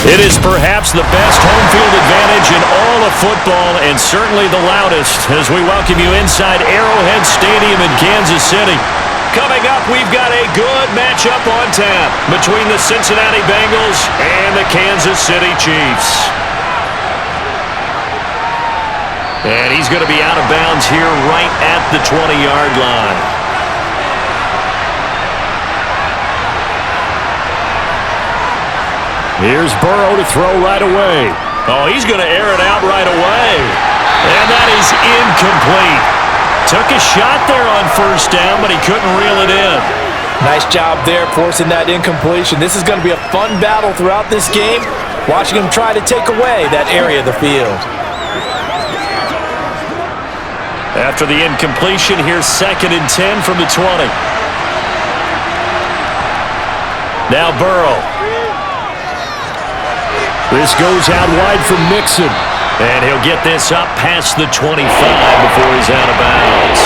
It is perhaps the best home field advantage in all of football and certainly the loudest as we welcome you inside Arrowhead Stadium in Kansas City. Coming up, we've got a good matchup on tap between the Cincinnati Bengals and the Kansas City Chiefs. And he's going to be out of bounds here right at the 20-yard line. Here's Burrow to throw right away. Oh, he's going to air it out right away. And that is incomplete. Took a shot there on first down, but he couldn't reel it in. Nice job there forcing that incompletion. This is going to be a fun battle throughout this game, watching him try to take away that area of the field. After the incompletion, here's 2nd and 10 from the 20. Now Burrow. This goes out wide for Mixon. And he'll get this up past the 25 before he's out of bounds.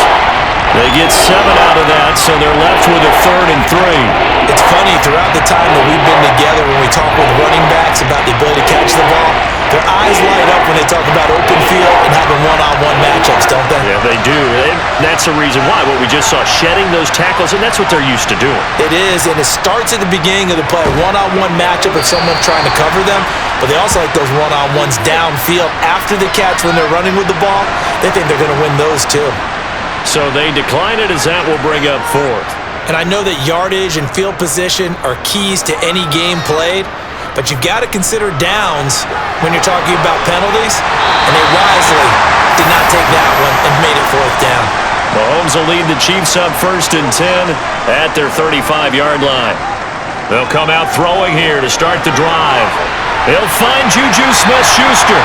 They get 7 out of that, so they're left with a 3rd and 3. It's funny, throughout the time that we've been together when we talk with running backs about the ability to catch the ball, their eyes light up when they talk about open field and having one-on-one matchups, don't they? Yeah, they do. And that's the reason why. What we just saw, shedding those tackles, and that's what they're used to doing. It is, and it starts at the beginning of the play, one-on-one matchup with someone trying to cover them, but they also like those one-on-ones downfield after the catch when they're running with the ball. They think they're going to win those too. So they decline it as that will bring up 4th. And I know that yardage and field position are keys to any game played, but you've got to consider downs when you're talking about penalties, and they wisely did not take that one and made it 4th down. Mahomes will lead the Chiefs up 1st and 10 at their 35-yard line. They'll come out throwing here to start the drive. They'll find Juju Smith-Schuster.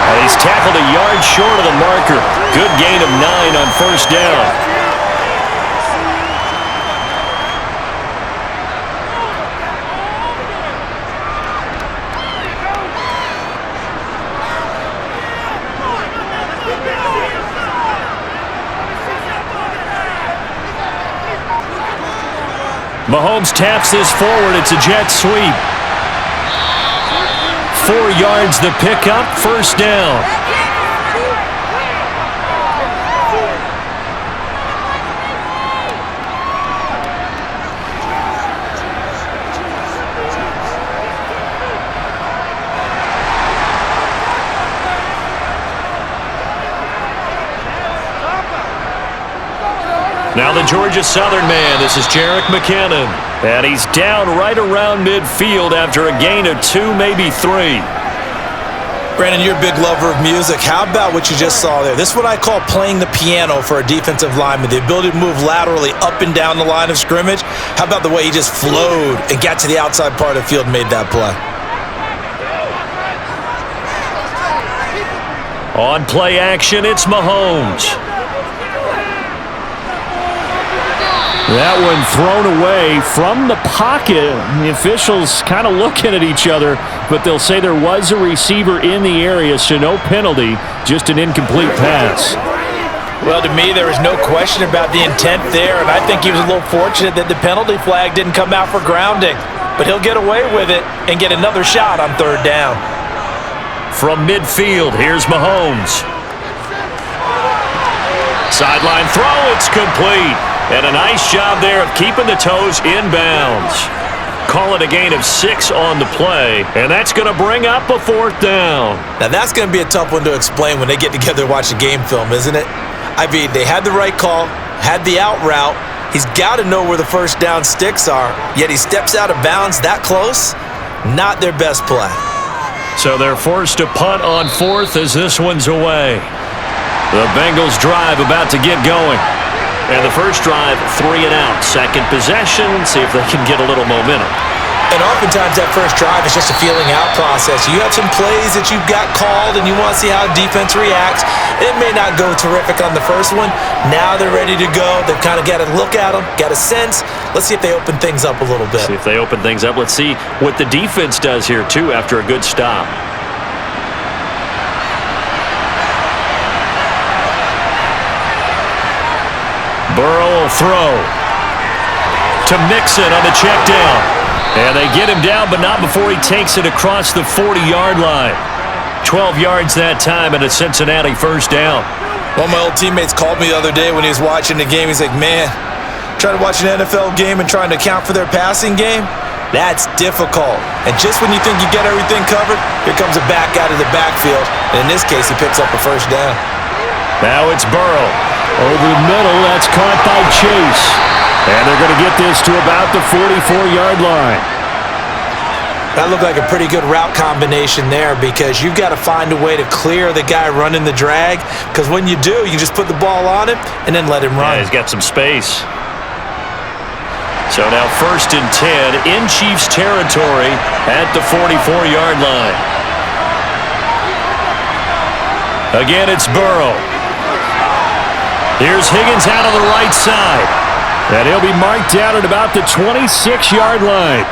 And he's tackled a yard short of the marker. Good gain of 9 on 1st down. Mahomes taps this forward. It's a jet sweep. 4 yards the pickup, 1st down. Now the Georgia Southern man, this is Jerick McKinnon. And he's down right around midfield after a gain of 2, maybe 3. Brandon, you're a big lover of music. How about what you just saw there? This is what I call playing the piano for a defensive lineman. The ability to move laterally up and down the line of scrimmage. How about the way he just flowed and got to the outside part of the field and made that play? On play action, it's Mahomes. That one thrown away from the pocket. The officials kind of looking at each other, but they'll say there was a receiver in the area, so no penalty, just an incomplete pass. Well, to me, there was no question about the intent there, and I think he was a little fortunate that the penalty flag didn't come out for grounding. But he'll get away with it and get another shot on 3rd down. From midfield, here's Mahomes. Sideline throw, it's complete. And a nice job there of keeping the toes inbounds. Call it a gain of 6 on the play, and that's going to bring up a 4th down. Now that's going to be a tough one to explain when they get together and watch the game film, isn't it? I mean, they had the right call, had the out route. He's got to know where the 1st down sticks are, yet he steps out of bounds that close. Not their best play. So they're forced to punt on 4th as this one's away. The Bengals drive about to get going. And the first drive, 3 and out. 2nd possession, see if they can get a little momentum. And oftentimes that first drive is just a feeling out process. You have some plays that you've got called and you want to see how defense reacts. It may not go terrific on the first one. Now they're ready to go. They've kind of got to look at them, got a sense. Let's see if they open things up a little bit. See if they open things up. Let's see what the defense does here, too, after a good stop. Burrow will throw to Mixon on the check down. And they get him down, but not before he takes it across the 40-yard line. 12 yards that time and a Cincinnati first down. One of my old teammates called me the other day when he was watching the game. He's like, man, trying to watch an NFL game and trying to account for their passing game, that's difficult. And just when you think you get everything covered, here comes a back out of the backfield. And in this case, he picks up a first down. Now it's Burrow. Over the middle, that's caught by Chase. And they're going to get this to about the 44-yard line. That looked like a pretty good route combination there because you've got to find a way to clear the guy running the drag, because when you do, you just put the ball on him and then let him run. Yeah, he's got some space. So now 1st and 10 in Chiefs territory at the 44-yard line. Again, it's Burrow. Here's Higgins out on the right side. And he'll be marked down at about the 26-yard line.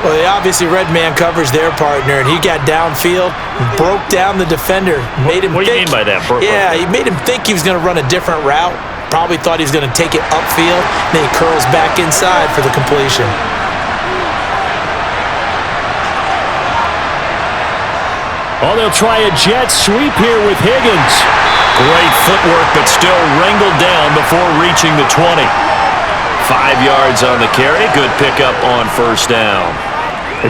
Well, they obviously red man covers their partner, and he got downfield, broke down the defender. What do you mean by that? Yeah, he made him think he was going to run a different route. Probably thought he was going to take it upfield. Then he curls back inside for the completion. Oh, they'll try a jet sweep here with Higgins. Great footwork, but still wrangled down before reaching the 20. 5 yards on the carry. Good pickup on first down.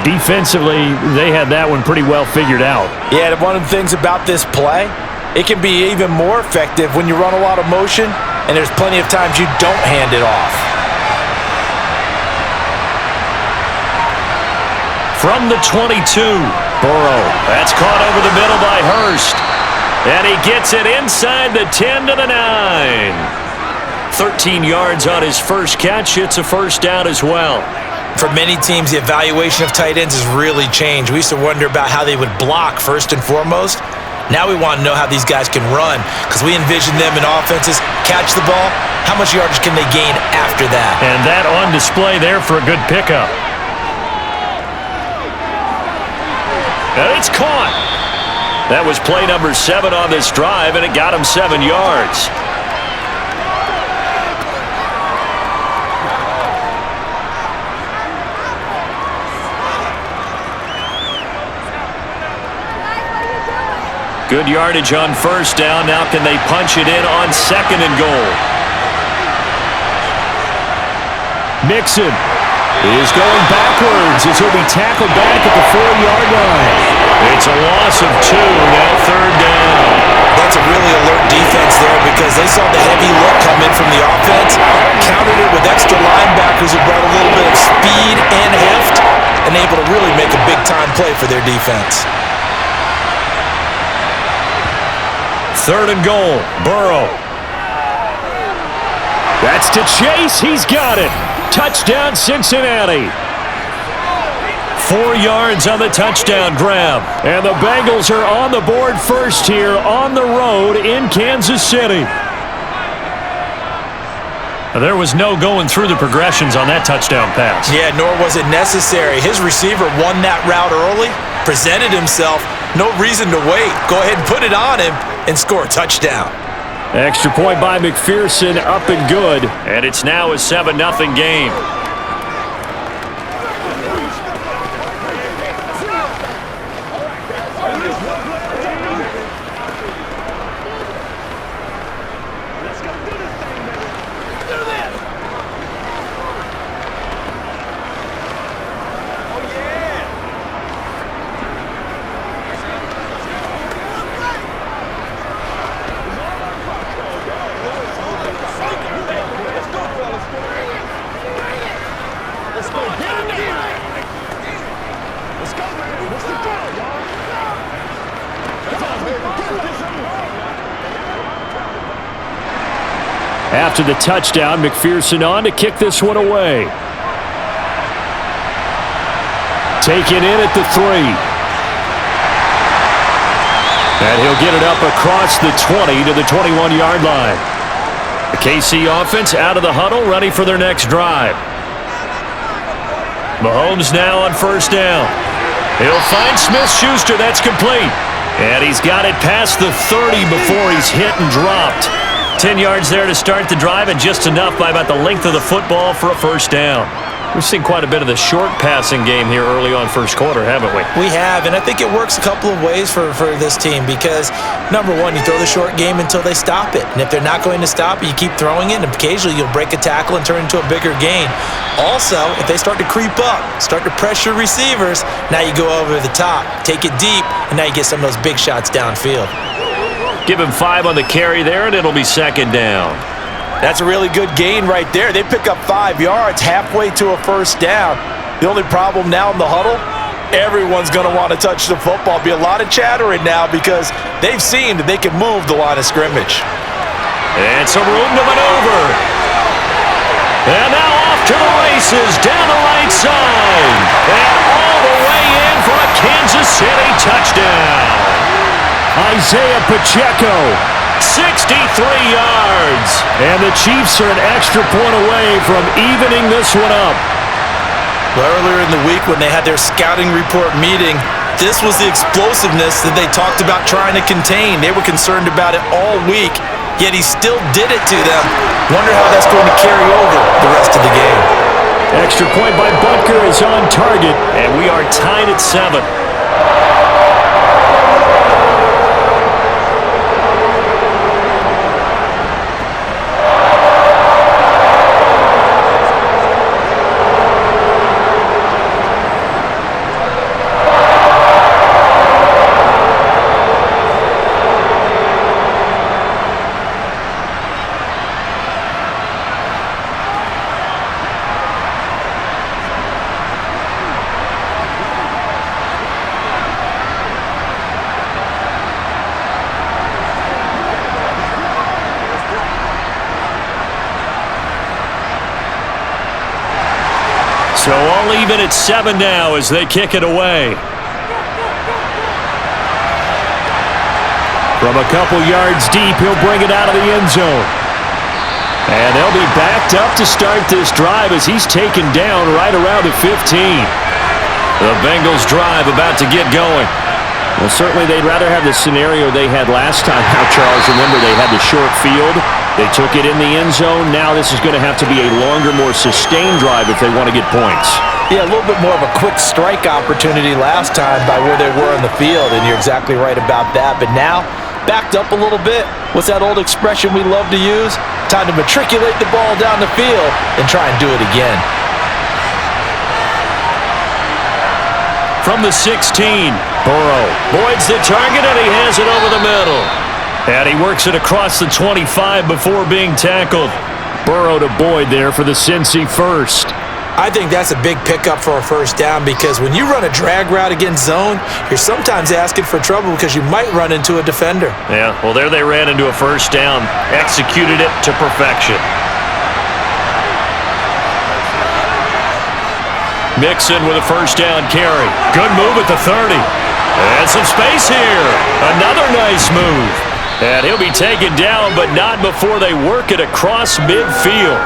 Defensively, they had that one pretty well figured out. Yeah, one of the things about this play, it can be even more effective when you run a lot of motion, and there's plenty of times you don't hand it off. From the 22, Burrow. That's caught over the middle by Hurst. And he gets it inside the 10 to the 9. 13 yards on his first catch. It's a first down as well. For many teams, the evaluation of tight ends has really changed. We used to wonder about how they would block first and foremost. Now we want to know how these guys can run, because we envision them in offenses catch the ball. How much yardage can they gain after that? And that on display there for a good pickup. And it's caught. That was play number 7 on this drive, and it got him 7 yards. Good yardage on first down. Now can they punch it in on 2nd and goal? Mixon is going backwards as he'll be tackled back at the 4-yard line. It's a loss of 2. Now 3rd down. That's a really alert defense there because they saw the heavy look come in from the offense, countered it with extra linebackers who brought a little bit of speed and heft, and able to really make a big-time play for their defense. 3rd and goal. Burrow. That's to Chase. He's got it. Touchdown, Cincinnati. 4 yards on the touchdown grab. And the Bengals are on the board first here on the road in Kansas City. There was no going through the progressions on that touchdown pass. Yeah, nor was it necessary. His receiver won that route early, presented himself. No reason to wait. Go ahead and put it on him and score a touchdown. Extra point by McPherson, up and good. And it's now a 7-0 game. After the touchdown, McPherson on to kick this one away. Taken in at the 3. And he'll get it up across the 20 to the 21-yard line. The KC offense out of the huddle, ready for their next drive. Mahomes now on first down. He'll find Smith-Schuster. That's complete. And he's got it past the 30 before he's hit and dropped. 10 yards there to start the drive, and just enough by about the length of the football for a first down. We've seen quite a bit of the short passing game here early on first quarter, haven't we? We have, and I think it works a couple of ways for this team because, number one, you throw the short game until they stop it. And if they're not going to stop it, you keep throwing it, and occasionally you'll break a tackle and turn into a bigger gain. Also, if they start to creep up, start to pressure receivers, now you go over the top, take it deep, and now you get some of those big shots downfield. Give him 5 on the carry there, and it'll be second down. That's a really good gain right there. They pick up 5 yards halfway to a first down. The only problem now in the huddle, everyone's going to want to touch the football. Be a lot of chattering now because they've seen that they can move the line of scrimmage. And some room to maneuver. And now off to the races down the right side. And all the way in for a Kansas City touchdown. Isaiah Pacheco. 63 yards. And the Chiefs are an extra point away from evening this one up. Well, earlier in the week when they had their scouting report meeting, this was the explosiveness that they talked about trying to contain. They were concerned about it all week, yet he still did it to them. Wonder how that's going to carry over the rest of the game. Extra point by Butker is on target, and we are tied at 7. So all even at 7 now as they kick it away. From a couple yards deep, he'll bring it out of the end zone. And they'll be backed up to start this drive as he's taken down right around the 15. The Bengals drive about to get going. Well, certainly they'd rather have the scenario they had last time. Now, Charles, remember they had the short field. They took it in the end zone. Now this is going to have to be a longer, more sustained drive if they want to get points. Yeah, a little bit more of a quick strike opportunity last time by where they were on the field, and you're exactly right about that. But now, backed up a little bit. What's that old expression we love to use? Time to matriculate the ball down the field and try and do it again. From the 16, Burrow. Boyd's the target, and he has it over the middle. And he works it across the 25 before being tackled. Burrow to Boyd there for the Cincy first. I think that's a big pickup for a first down because when you run a drag route against zone, you're sometimes asking for trouble because you might run into a defender. Yeah, well, there they ran into a first down. Executed it to perfection. Mixon with a first down carry. Good move at the 30. And some space here. Another nice move. And he'll be taken down, but not before they work it across midfield.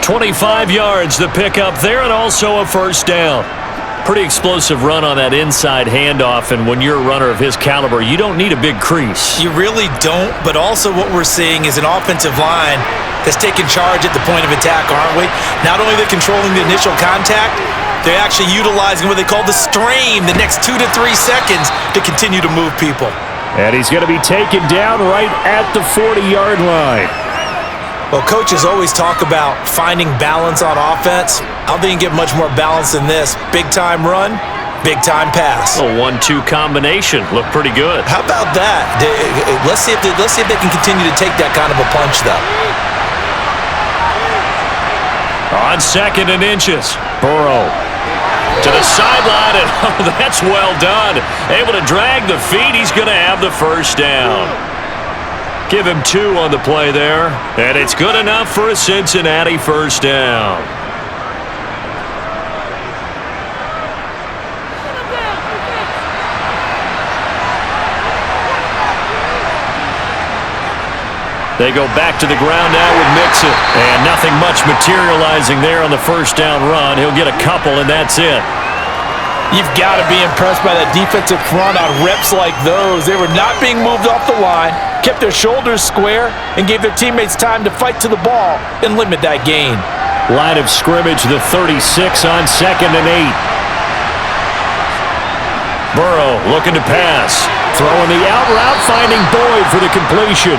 25 yards the pickup there, and also a first down. Pretty explosive run on that inside handoff, and when you're a runner of his caliber, you don't need a big crease. You really don't, but also what we're seeing is an offensive line that's taking charge at the point of attack, aren't we? Not only are they controlling the initial contact, they're actually utilizing what they call the strain the next 2 to 3 seconds to continue to move people. And he's going to be taken down right at the 40-yard line. Well, coaches always talk about finding balance on offense. I don't think you get much more balance than this. Big-time run, big-time pass. A 1-2 combination. Looked pretty good. How about that? Let's see if they can continue to take that kind of a punch, though. On 2nd and inches, Burrow to the sideline, and oh, that's well done. Able to drag the feet. He's going to have the first down. Give him 2 on the play there, and it's good enough for a Cincinnati first down. They go back to the ground now with Mixon, and nothing much materializing there on the first down run. He'll get a couple, and that's it. You've got to be impressed by that defensive front on reps like those. They were not being moved off the line, kept their shoulders square, and gave their teammates time to fight to the ball and limit that gain. Line of scrimmage, the 36 on 2nd and 8. Burrow looking to pass. Throwing the out route, finding Boyd for the completion.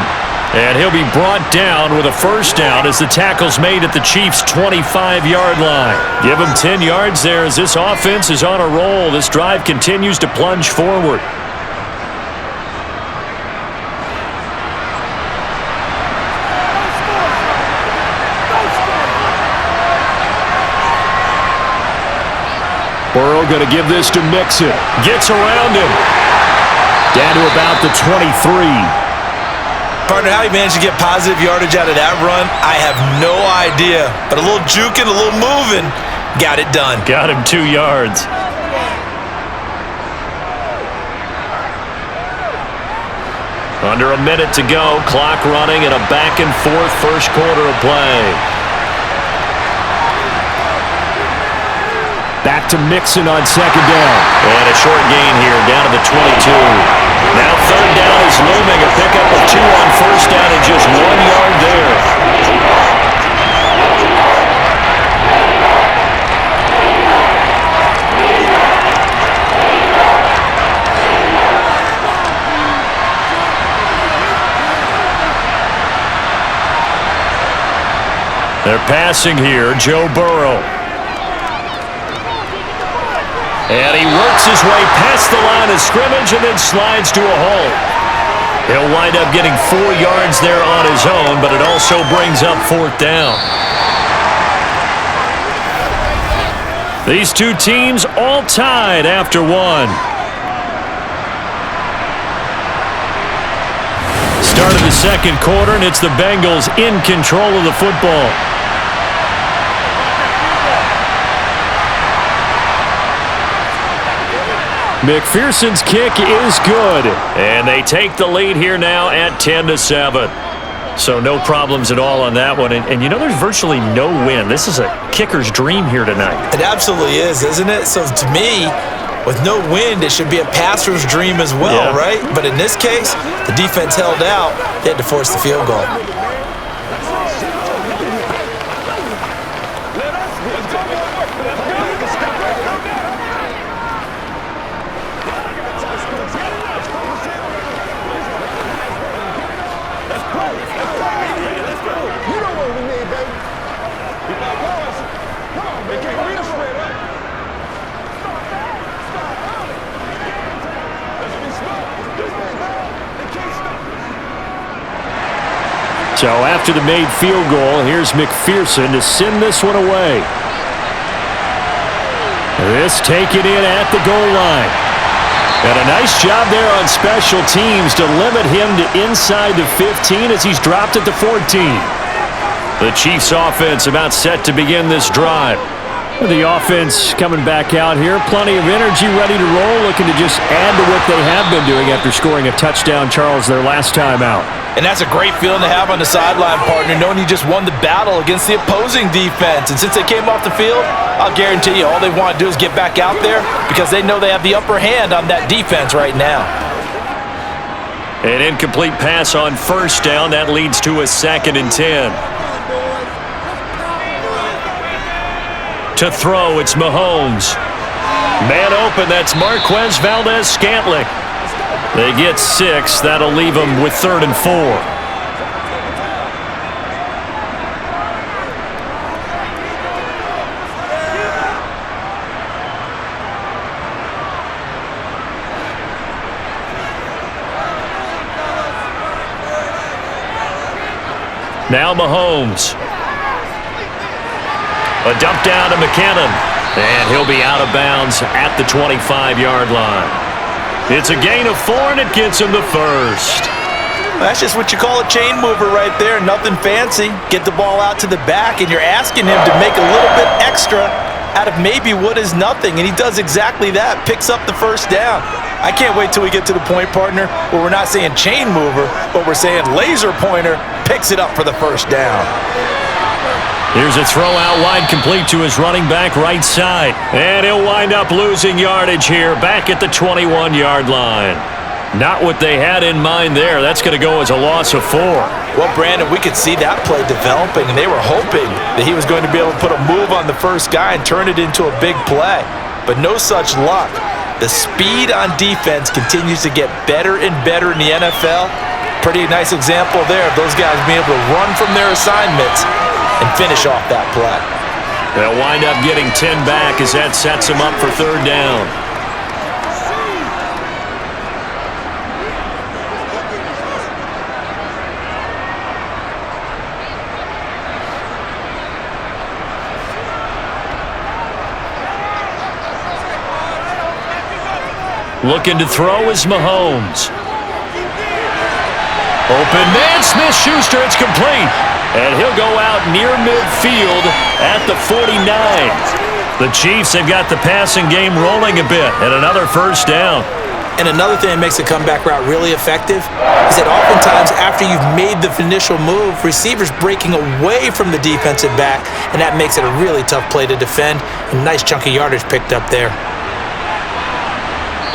And he'll be brought down with a first down as the tackle's made at the Chiefs' 25-yard line. Give him 10 yards there as this offense is on a roll. This drive continues to plunge forward. Burrow going to give this to Mixon. Gets around him. Down to about the 23. Partner, how he managed to get positive yardage out of that run, I have no idea. But a little juking, a little moving, got it done. Got him 2 yards. Under a minute to go. Clock running and a back-and-forth first quarter of play. Back to Mixon on 2nd down. And a short gain here, down to the 22. Now 3rd down is looming. A pickup of 2 on 1st down and just 1 yard there. They're passing here, Joe Burrow. And he works his way past the line of scrimmage and then slides to a hole. He'll wind up getting 4 yards there on his own, but it also brings up 4th down. These two teams all tied after 1. Start of the 2nd quarter, and it's the Bengals in control of the football. McPherson's kick is good, and they take the lead here now at 10-7. So no problems at all on that one. And you know, there's virtually no wind. This is a kicker's dream here tonight. It absolutely is, isn't it? So to me, with no wind, it should be a passer's dream as well, right? But in this case, the defense held out. They had to force the field goal. So after the made field goal, here's McPherson to send this one away. This taken in at the goal line. And a nice job there on special teams to limit him to inside the 15 as he's dropped at the 14. The Chiefs offense about set to begin this drive. The offense coming back out here. Plenty of energy, ready to roll, looking to just add to what they have been doing after scoring a touchdown, Charles, their last time out. And that's a great feeling to have on the sideline, partner, knowing you just won the battle against the opposing defense. And since they came off the field, I'll guarantee you all they want to do is get back out there because they know they have the upper hand on that defense right now. An incomplete pass on 1st down. That leads to a 2nd and 10. To throw, it's Mahomes. Man open, that's Marquez Valdez-Scantling. They get 6. That'll leave them with 3rd and 4. Now Mahomes. A dump down to McKinnon. And he'll be out of bounds at the 25-yard line. It's a gain of 4, and it gets him the first. That's just what you call a chain mover right there. Nothing fancy. Get the ball out to the back, and you're asking him to make a little bit extra out of maybe what is nothing, and he does exactly that. Picks up the first down. I can't wait till we get to the point, partner, where we're not saying chain mover, but we're saying laser pointer picks it up for the first down. Here's a throw out wide, complete to his running back right side. And he'll wind up losing yardage here back at the 21-yard line. Not what they had in mind there. That's going to go as a loss of 4. Well, Brandon, we could see that play developing, and they were hoping that he was going to be able to put a move on the first guy and turn it into a big play. But no such luck. The speed on defense continues to get better and better in the NFL. Pretty nice example there of those guys being able to run from their assignments and finish off that play. They'll wind up getting 10 back as that sets them up for third down. Looking to throw is Mahomes. Open man, Smith-Schuster, it's complete. And he'll go out near midfield at the 49. The Chiefs have got the passing game rolling a bit, and another first down. And another thing that makes the comeback route really effective is that oftentimes after you've made the initial move, receivers breaking away from the defensive back, and that makes it a really tough play to defend. A nice chunk of yardage picked up there.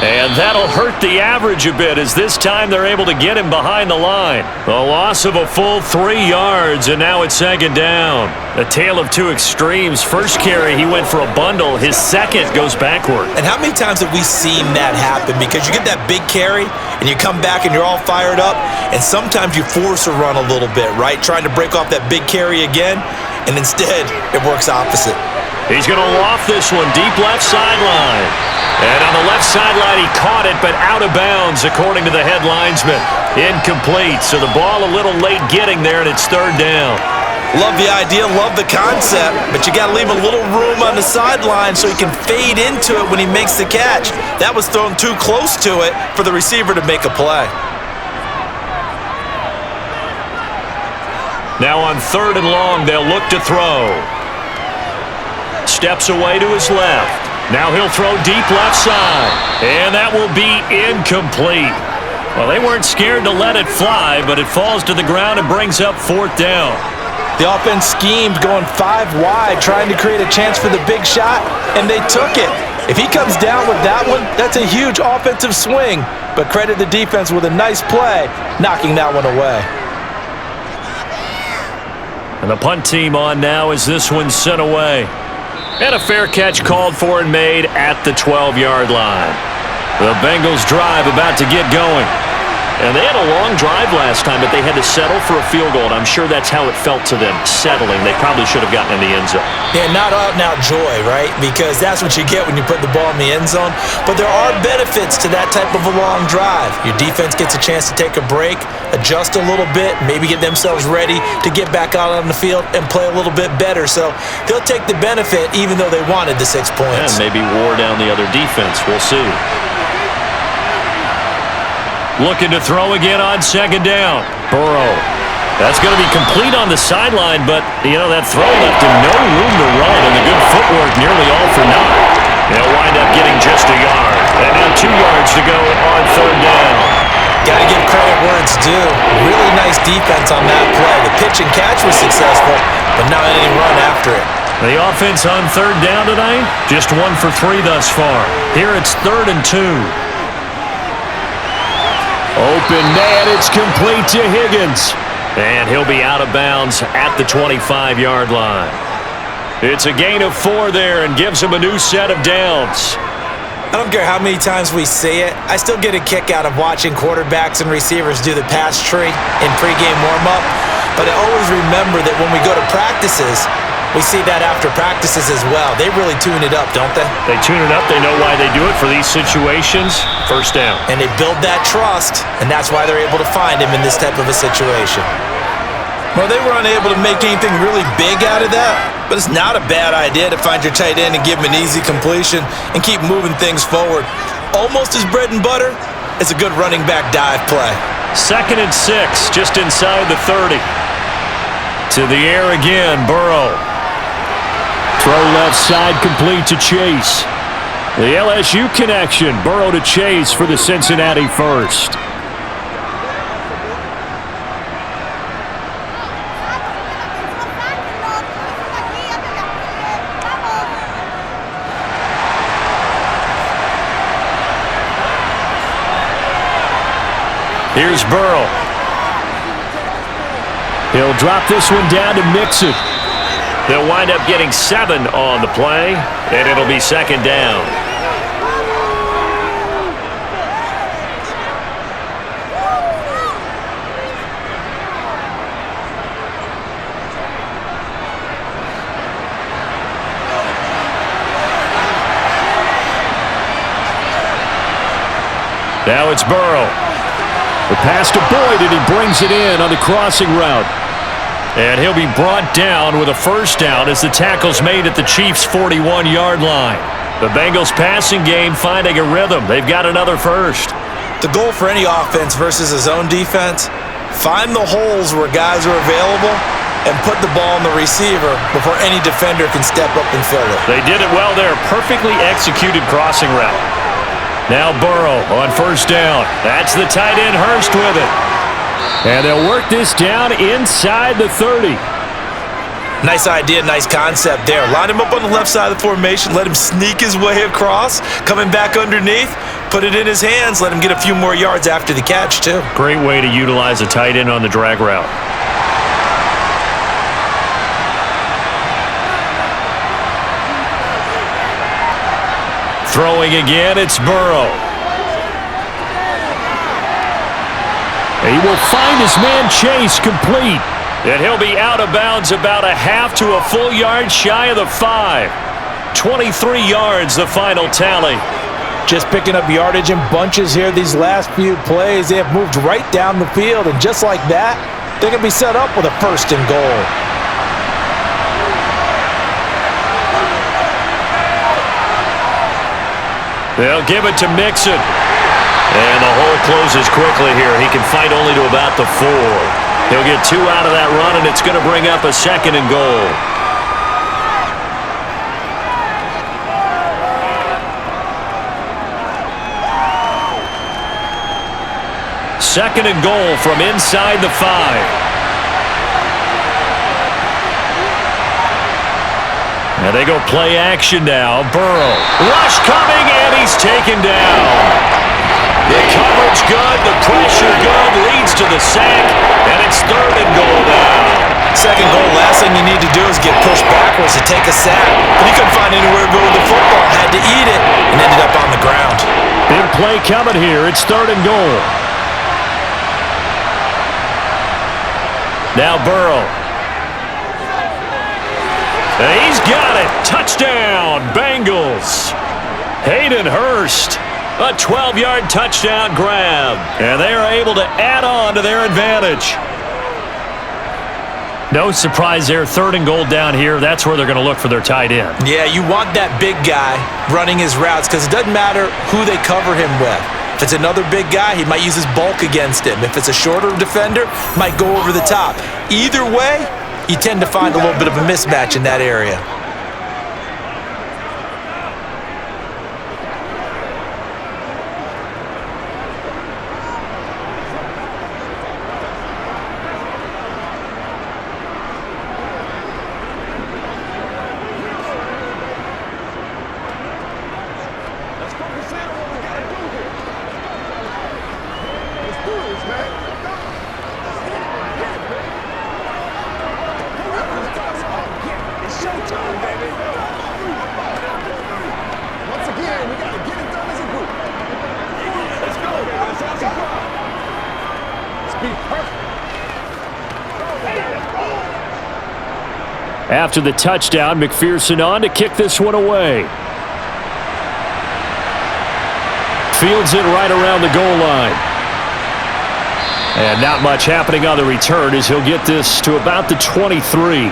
And that'll hurt the average a bit as this time they're able to get him behind the line. A loss of a full 3 yards, and now it's second down. A tale of two extremes. First carry, he went for a bundle. His second goes backward. And how many times have we seen that happen? Because you get that big carry, and you come back and you're all fired up, and sometimes you force a run a little bit, right? Trying to break off that big carry again, and instead it works opposite. He's going to loft this one deep left sideline. And on the left sideline, he caught it, but out of bounds, according to the head linesman. Incomplete, so the ball a little late getting there, and it's third down. Love the idea, love the concept, but you got to leave a little room on the sideline so he can fade into it when he makes the catch. That was thrown too close to it for the receiver to make a play. Now on third and long, they'll look to throw. Steps away to his left. Now he'll throw deep left side. And that will be incomplete. Well, they weren't scared to let it fly, but it falls to the ground and brings up fourth down. The offense schemed going 5 wide, trying to create a chance for the big shot, and they took it. If he comes down with that one, that's a huge offensive swing. But credit the defense with a nice play, knocking that one away. And the punt team on now as this one's sent away. And a fair catch called for and made at the 12-yard line. The Bengals drive about to get going. And they had a long drive last time, but they had to settle for a field goal. And I'm sure that's how it felt to them, settling. They probably should have gotten in the end zone. Yeah, not out and out joy, right? Because that's what you get when you put the ball in the end zone. But there are benefits to that type of a long drive. Your defense gets a chance to take a break, adjust a little bit, maybe get themselves ready to get back out on the field and play a little bit better. So they'll take the benefit even though they wanted the 6 points. And maybe wore down the other defense. We'll see. Looking to throw again on second down. Burrow. That's going to be complete on the sideline, but, you know, that throw left him no room to run, and the good footwork nearly all for naught. They'll wind up getting just a yard. And now 2 yards to go on third down. Got to give credit where it's due. Really nice defense on that play. The pitch and catch was successful, but not any run after it. The offense on third down tonight, just 1 for 3 thus far. Here it's 3rd and 2. Open man, it's complete to Higgins. And he'll be out of bounds at the 25-yard line. It's a gain of 4 there and gives him a new set of downs. I don't care how many times we say it, I still get a kick out of watching quarterbacks and receivers do the pass tree in pregame warm-up. But I always remember that when we go to practices, we see that after practices as well. They really tune it up, don't they? They tune it up. They know why they do it for these situations. First down. And they build that trust, and that's why they're able to find him in this type of a situation. Well, they were unable to make anything really big out of that, but it's not a bad idea to find your tight end and give him an easy completion and keep moving things forward. Almost his bread and butter. It's a good running back dive play. 2nd and 6, just inside the 30. To the air again, Burrow. Throw left side complete to Chase. The LSU connection, Burrow to Chase for the Cincinnati first. Here's Burrow. He'll drop this one down to Mixon. They'll wind up getting 7 on the play, and it'll be second down. Now it's Burrow. The pass to Boyd, and he brings it in on the crossing route. And he'll be brought down with a first down as the tackle's made at the Chiefs' 41-yard line. The Bengals passing game finding a rhythm. They've got another first. The goal for any offense versus a zone defense, find the holes where guys are available and put the ball in the receiver before any defender can step up and fill it. They did it well there. Perfectly executed crossing route. Now Burrow on first down. That's the tight end Hurst with it. And they'll work this down inside the 30. Nice idea, nice concept there. Line him up on the left side of the formation. Let him sneak his way across. Coming back underneath. Put it in his hands. Let him get a few more yards after the catch, too. Great way to utilize a tight end on the drag route. Throwing again, it's Burrow. He will find his man Chase complete. And he'll be out of bounds about a half to a full yard shy of the 5. 23 yards, the final tally. Just picking up yardage in bunches here these last few plays. They have moved right down the field, and just like that, they're going to be set up with a first and goal. They'll give it to Mixon. And the hole closes quickly here. He can fight only to about the 4. He'll get 2 out of that run, and it's going to bring up a second and goal. Second and goal from inside the 5. And they go play action now. Burrow. Rush coming, and he's taken down. The coverage good, the pressure good, leads to the sack, and it's third and goal now. Second goal, last thing you need to do is get pushed backwards to take a sack. But he couldn't find anywhere to go with the football, had to eat it, and ended up on the ground. Big play coming here. It's third and goal. Now Burrow. And he's got it. Touchdown, Bengals. Hayden Hurst. A 12-yard touchdown grab. And they are able to add on to their advantage. No surprise there. Third and goal down here. That's where they're going to look for their tight end. Yeah, you want that big guy running his routes because it doesn't matter who they cover him with. If it's another big guy, he might use his bulk against him. If it's a shorter defender, might go over the top. Either way, you tend to find a little bit of a mismatch in that area. After the touchdown, McPherson on to kick this one away. Fields it right around the goal line. And not much happening on the return as he'll get this to about the 23.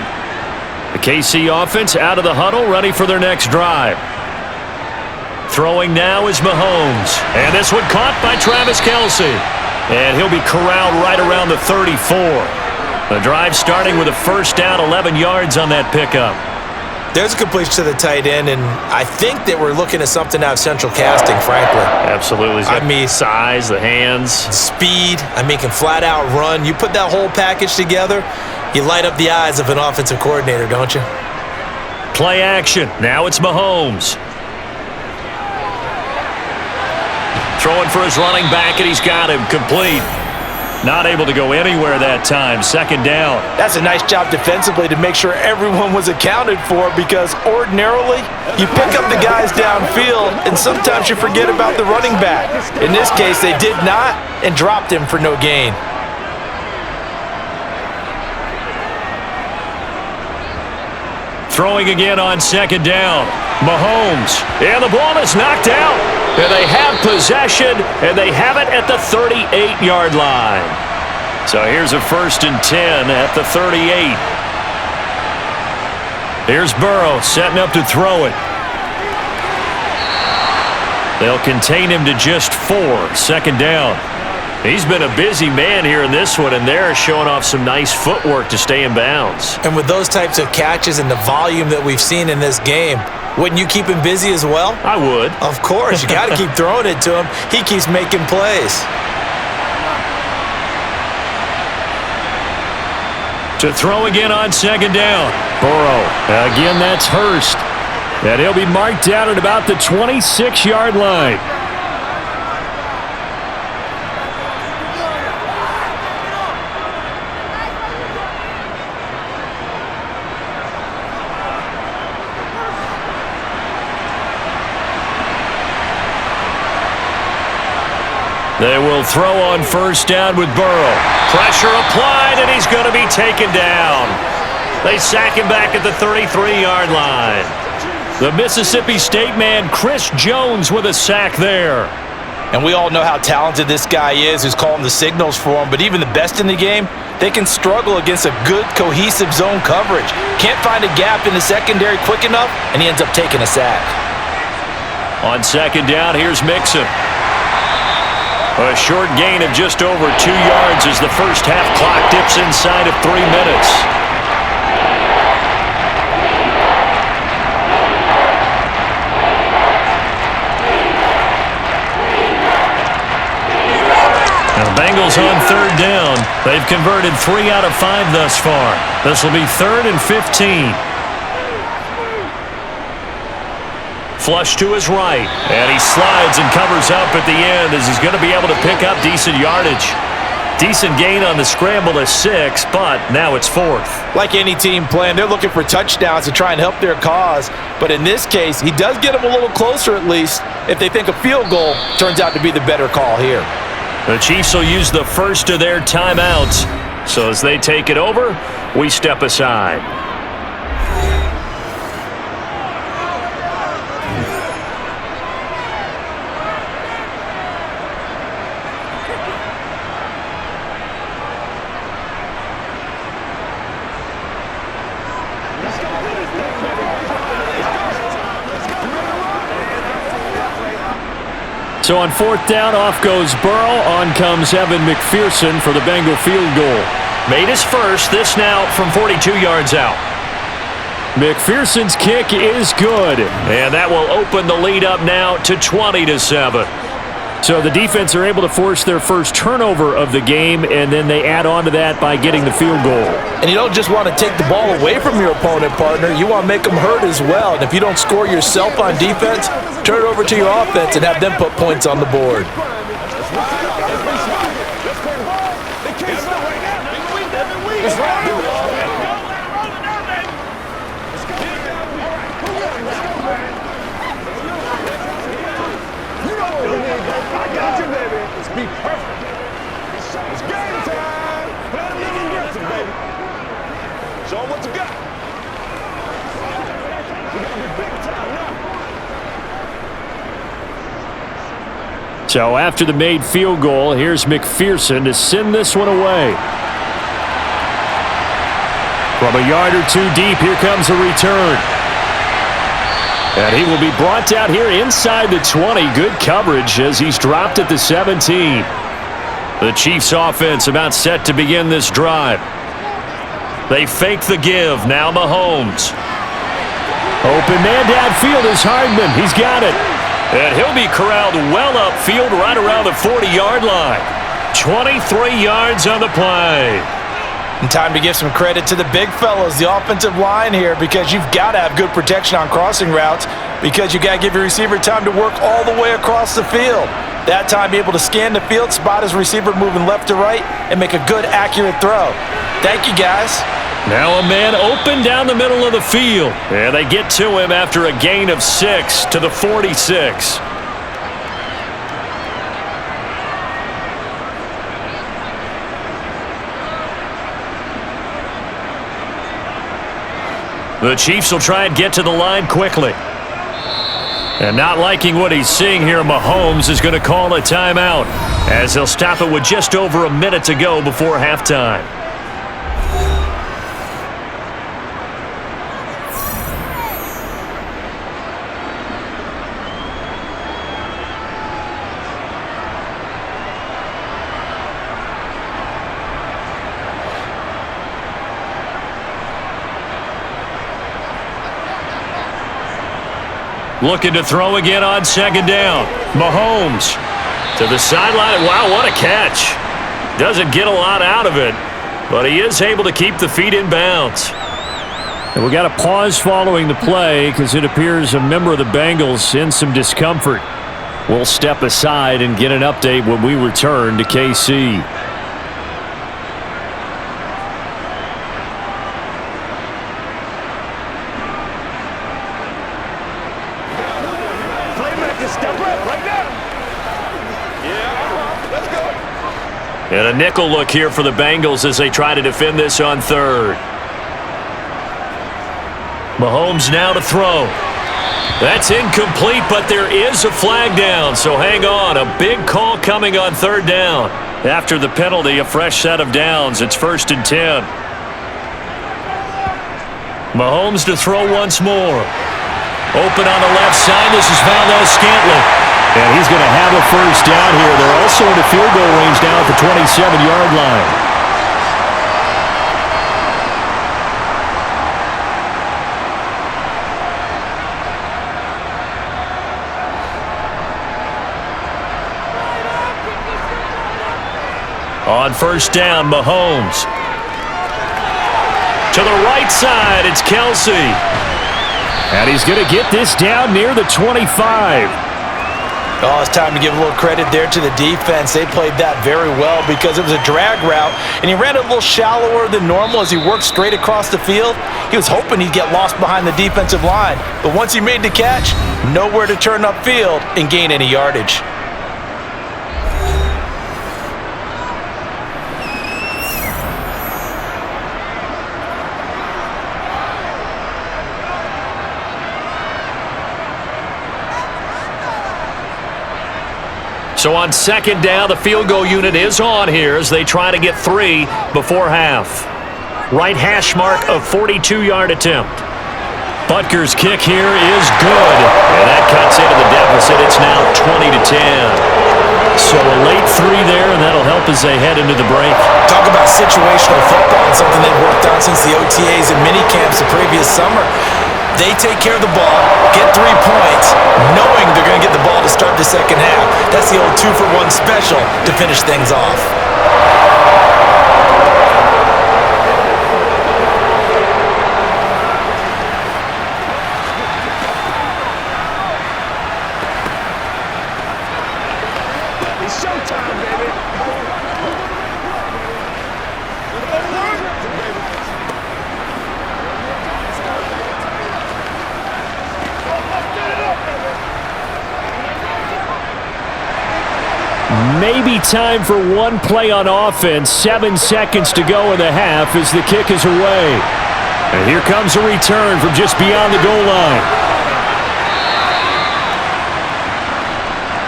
The KC offense out of the huddle, ready for their next drive. Throwing now is Mahomes. And this one caught by Travis Kelce. And he'll be corralled right around the 34. The drive starting with a first down, 11 yards on that pickup. There's a completion to the tight end, and I think that we're looking at something out of central casting, frankly. Absolutely. I mean, size, the hands. Speed. I mean, can flat out run. You put that whole package together, you light up the eyes of an offensive coordinator, don't you? Play action. Now it's Mahomes. Throwing for his running back, and he's got him complete. Not able to go anywhere that time. Second down. That's a nice job defensively to make sure everyone was accounted for, because ordinarily you pick up the guys downfield and sometimes you forget about the running back. In this case, they did not and dropped him for no gain. Throwing again on second down. Mahomes. And the ball is knocked out. And they have possession, and they have it at the 38-yard line. So here's a 1st and 10 at the 38. Here's Burrow setting up to throw it. They'll contain him to just 4. Second down. He's been a busy man here in this one, and they're showing off some nice footwork to stay in bounds. And with those types of catches and the volume that we've seen in this game, wouldn't you keep him busy as well? I would. Of course. You got to keep throwing it to him. He keeps making plays. To throw again on second down. Burrow. Again, that's Hurst. And he'll be marked down at about the 26-yard line. They will throw on first down with Burrow. Pressure applied, and he's going to be taken down. They sack him back at the 33-yard line. The Mississippi State man, Chris Jones, with a sack there. And we all know how talented this guy is who's calling the signals for him, but even the best in the game, they can struggle against a good, cohesive zone coverage. Can't find a gap in the secondary quick enough, and he ends up taking a sack. On second down, here's Mixon. A short gain of just over 2 yards as the first half clock dips inside of 3 minutes. Now the Bengals on third down. They've converted 3 out of 5 thus far. This will be 3rd and 15. Flush to his right, and he slides and covers up at the end as he's going to be able to pick up decent yardage. Decent gain on the scramble of 6, but now it's 4th. Like any team playing, they're looking for touchdowns to try and help their cause. But in this case, he does get them a little closer at least if they think a field goal turns out to be the better call here. The Chiefs will use the first of their timeouts. So as they take it over, we step aside. So on fourth down, off goes Burrow. On comes Evan McPherson for the Bengal field goal. Made his first, this now from 42 yards out. McPherson's kick is good, and that will open the lead up now to 20-7. So the defense are able to force their first turnover of the game, and then they add on to that by getting the field goal. And you don't just want to take the ball away from your opponent, partner. You want to make them hurt as well. And if you don't score yourself on defense, turn it over to your offense and have them put points on the board. Be perfect. It's game time. Let him get guessing, baby. Show him what you got. We're gonna be big time now. So after the made field goal, here's McPherson to send this one away. From a yard or two deep, here comes a return. And he will be brought down here inside the 20. Good coverage as he's dropped at the 17. The Chiefs offense about set to begin this drive. They fake the give. Now Mahomes. Open man downfield is Hardman. He's got it. And he'll be corralled well upfield right around the 40-yard line. 23 yards on the play. And time to give some credit to the big fellas, the offensive line here, because you've got to have good protection on crossing routes because you got to give your receiver time to work all the way across the field. That time able to scan the field, spot his receiver moving left to right, and make a good, accurate throw. Thank you, guys. Now a man open down the middle of the field. And they get to him after a gain of 6 to the 46. The Chiefs will try and get to the line quickly. And not liking what he's seeing here, Mahomes is going to call a timeout as he'll stop it with just over a minute to go before halftime. Looking to throw again on second down. Mahomes to the sideline. Wow, what a catch. Doesn't get a lot out of it, but he is able to keep the feet in bounds. And we got a pause following the play because it appears a member of the Bengals in some discomfort. We'll step aside and get an update when we return to KC. And a nickel look here for the Bengals as they try to defend this on third. Mahomes now to throw. That's incomplete, but there is a flag down, so hang on. A big call coming on third down. After the penalty, a fresh set of downs. It's 1st and 10. Mahomes to throw once more. Open on the left side. This is Valdez-Scantling. And he's going to have a first down here. They're also in the field goal range now at the 27-yard line. On first down, Mahomes. To the right side, it's Kelsey. And he's going to get this down near the 25. Oh, it's time to give a little credit there to the defense. They played that very well because it was a drag route, and he ran it a little shallower than normal as he worked straight across the field. He was hoping he'd get lost behind the defensive line, but once he made the catch, nowhere to turn upfield and gain any yardage. So on second down, the field goal unit is on here as they try to get 3 before half. Right hash mark of 42-yard attempt. Butker's kick here is good. And that cuts into the deficit. It's now 20-10. So a late 3 there, and that'll help as they head into the break. Talk about situational football and something they've worked on since the OTAs and mini camps the previous summer. They take care of the ball, get 3 points, knowing they're going to get the ball to start the second half. That's the old 2-for-1 special to finish things off. It's showtime, baby. Maybe time for one play on offense. 7 seconds to go in the half as the kick is away. And here comes a return from just beyond the goal line.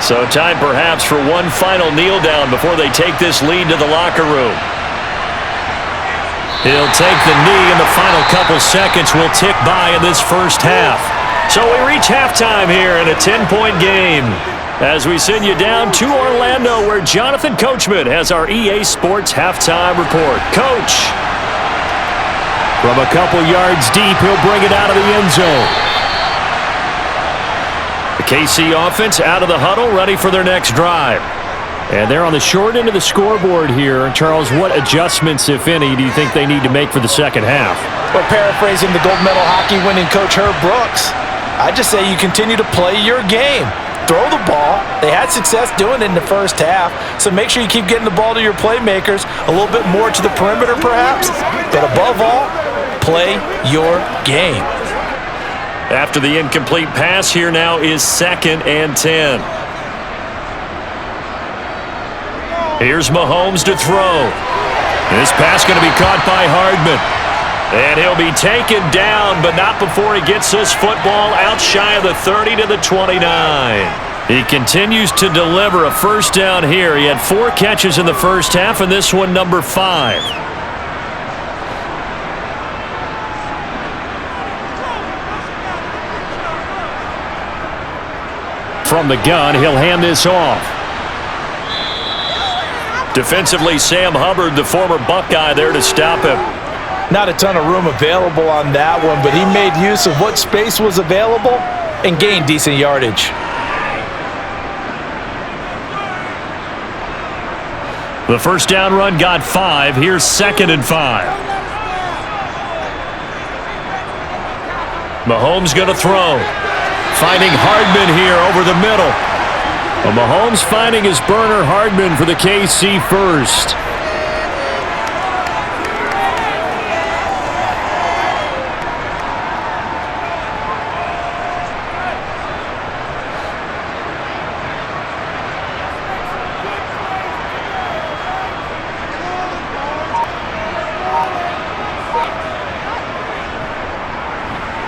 So time perhaps for one final kneel down before they take this lead to the locker room. He'll take the knee, and the final couple seconds will tick by in this first half. So we reach halftime here in a 10-point game, as we send you down to Orlando, where Jonathan Coachman has our EA Sports halftime report. Coach, from a couple yards deep, he'll bring it out of the end zone. The KC offense out of the huddle, ready for their next drive. And they're on the short end of the scoreboard here. Charles, what adjustments, if any, do you think they need to make for the second half? Well, paraphrasing the gold medal hockey winning coach Herb Brooks, I just say you continue to play your game. throw the ball. They had success doing it in the first half, so make sure you keep getting the ball to your playmakers, a little bit more to the perimeter perhaps, but above all, play your game. After the incomplete pass, here now is 2nd and 10. Here's Mahomes to throw. This pass going to be caught by Hardman. And he'll be taken down, but not before he gets this football out shy of the 30 to the 29. He continues to deliver a first down here. He had 4 catches in the first half, and this one number 5. From the gun, he'll hand this off. Defensively, Sam Hubbard, the former Buckeye, there to stop him. Not a ton of room available on that one, but he made use of what space was available and gained decent yardage. The first down run got 5. Here's 2nd and 5. Mahomes going to throw. Finding Hardman here over the middle. Well, Mahomes finding his burner Hardman for the KC first.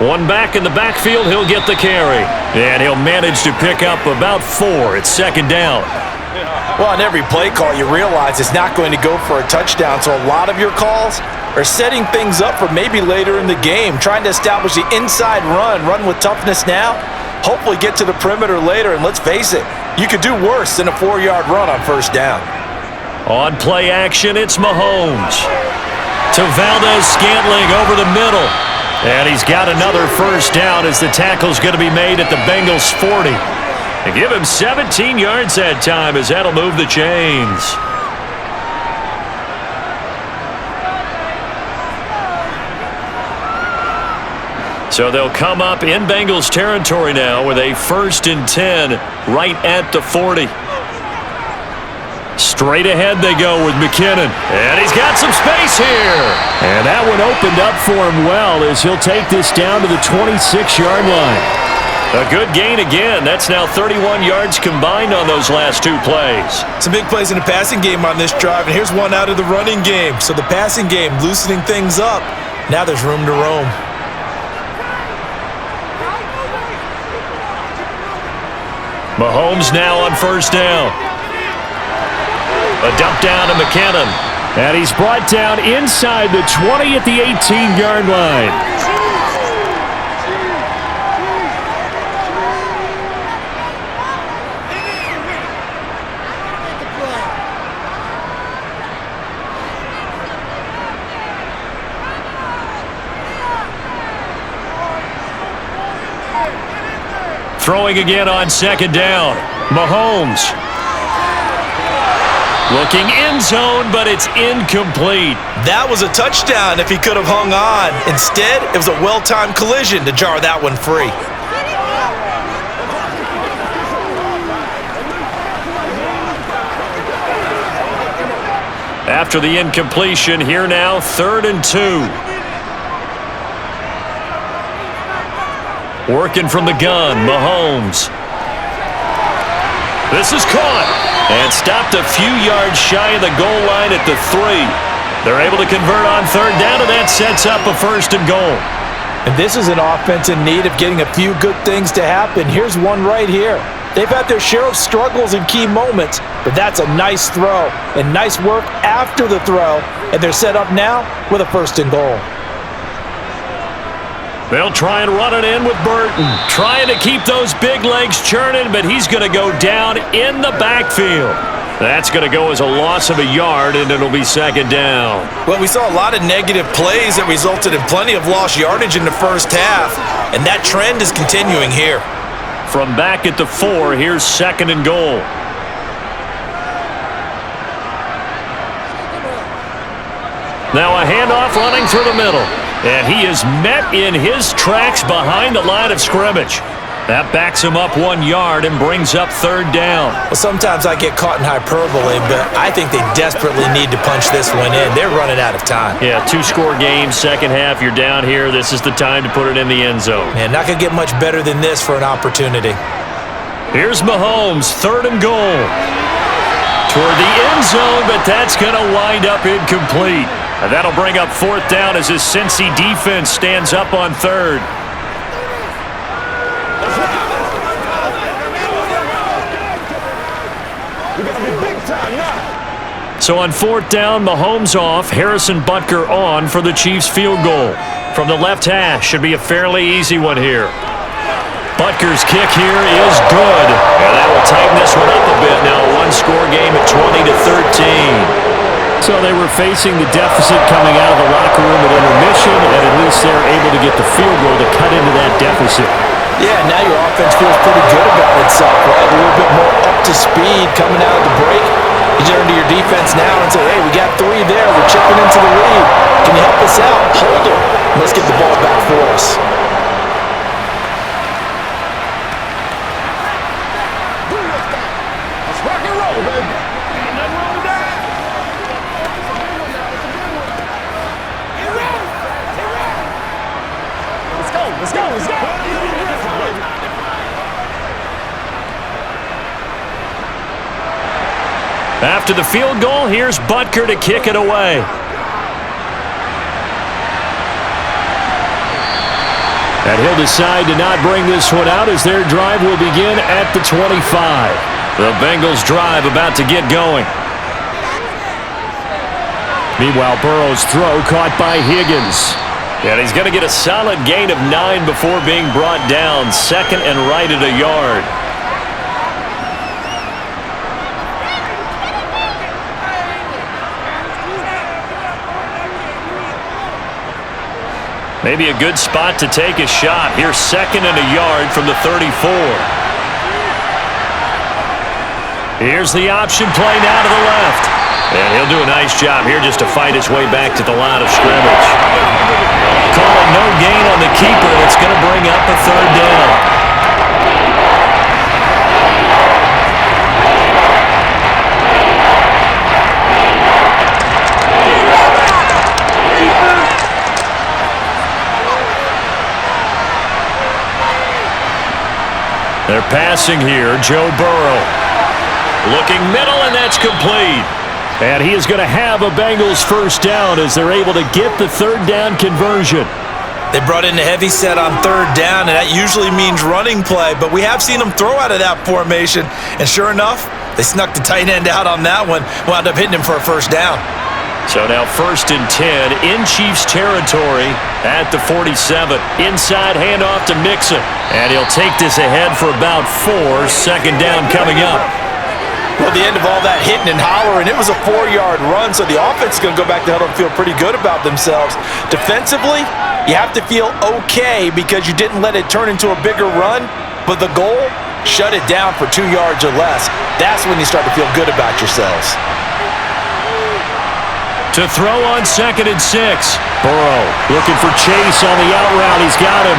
One back in the backfield, he'll get the carry. And he'll manage to pick up about 4. It's 2nd down. Well, on every play call, you realize it's not going to go for a touchdown, so a lot of your calls are setting things up for maybe later in the game, trying to establish the inside run with toughness now, hopefully get to the perimeter later, and let's face it, you could do worse than a 4-yard run on first down. On play action, it's Mahomes. To Valdez-Scantling over the middle. And he's got another first down as the tackle's going to be made at the Bengals 40. And give him 17 yards that time as that'll move the chains. So they'll come up in Bengals territory now with a 1st and 10 right at the 40. Straight ahead they go with McKinnon. And he's got some space here. And that one opened up for him well as he'll take this down to the 26-yard line. A good gain again. That's now 31 yards combined on those last 2 plays. Some big plays in the passing game on this drive, and here's one out of the running game. So the passing game loosening things up. Now there's room to roam. Mahomes now on first down. A dump down to McKinnon. And he's brought down inside the 20 at the 18-yard line. Throwing again on 2nd down. Mahomes. Looking end zone, but it's incomplete. That was a touchdown if he could have hung on. Instead, it was a well-timed collision to jar that one free. After the incompletion, here now, 3rd and 2. Working from the gun, Mahomes. This is caught and stopped a few yards shy of the goal line at the 3. They're able to convert on 3rd down, and that sets up a 1st and goal. And this is an offense in need of getting a few good things to happen. Here's one right here. They've had their share of struggles in key moments, but that's a nice throw and nice work after the throw, and they're set up now with a 1st and goal. They'll try and run it in with Burton. Trying to keep those big legs churning, but he's going to go down in the backfield. That's going to go as a loss of a yard, and it'll be 2nd down. Well, we saw a lot of negative plays that resulted in plenty of lost yardage in the first half, and that trend is continuing here. From back at the 4, here's 2nd and goal. Now a handoff running through the middle. And he is met in his tracks behind the line of scrimmage. That backs him up 1 yard and brings up 3rd down. Well, sometimes I get caught in hyperbole, but I think they desperately need to punch this one in. They're running out of time. Yeah, 2-score game, second half, you're down here. This is the time to put it in the end zone. Man, not going to get much better than this for an opportunity. Here's Mahomes, 3rd and goal. Toward the end zone, but that's going to wind up incomplete. And that'll bring up 4th down as his Cincy defense stands up on 3rd. So on 4th down, Mahomes off, Harrison Butker on for the Chiefs field goal. From the left hash, should be a fairly easy one here. Butker's kick here is good. And that will tighten this one up a bit now. A 1-score game at 20-13. So they were facing the deficit coming out of the locker room at intermission, and at least they're able to get the field goal to cut into that deficit. Yeah, now your offense feels pretty good about itself, right? A little bit more up to speed coming out of the break. You turn to your defense now and say, hey, we got 3 there. We're chipping into the lead. Can you help us out? Hold it. Let's get the ball back for us. Let's rock and roll, baby. Ain't nothing wrong with that. Let's go, let's go, let's go. After the field goal, here's Butker to kick it away. And he'll decide to not bring this one out as their drive will begin at the 25. The Bengals drive about to get going. Meanwhile, Burrow's throw caught by Higgins. And he's going to get a solid gain of 9 before being brought down. 2nd and right at a yard. Maybe a good spot to take a shot. Here's 2nd and a yard from the 34. Here's the option play now to the left. And he'll do a nice job here just to fight his way back to the line of scrimmage. Calling no gain on the keeper. It's going to bring up a 3rd down. They're passing here. Joe Burrow. Looking middle, and that's complete. And he is going to have a Bengals 1st down as they're able to get the 3rd down conversion. They brought in the heavy set on 3rd down, and that usually means running play, but we have seen them throw out of that formation, and sure enough, they snuck the tight end out on that one, wound up hitting him for a 1st down. So now 1st and 10 in Chiefs territory at the 47. Inside handoff to Mixon. And he'll take this ahead for about 4. 2nd down coming up. Well, the end of all that hitting and hollering, it was a 4-yard run, so the offense is going to go back to huddle and feel pretty good about themselves. Defensively, you have to feel okay because you didn't let it turn into a bigger run, but the goal, shut it down for 2 yards or less. That's when you start to feel good about yourselves. To throw on 2nd and 6. Burrow looking for Chase on the out route. He's got him.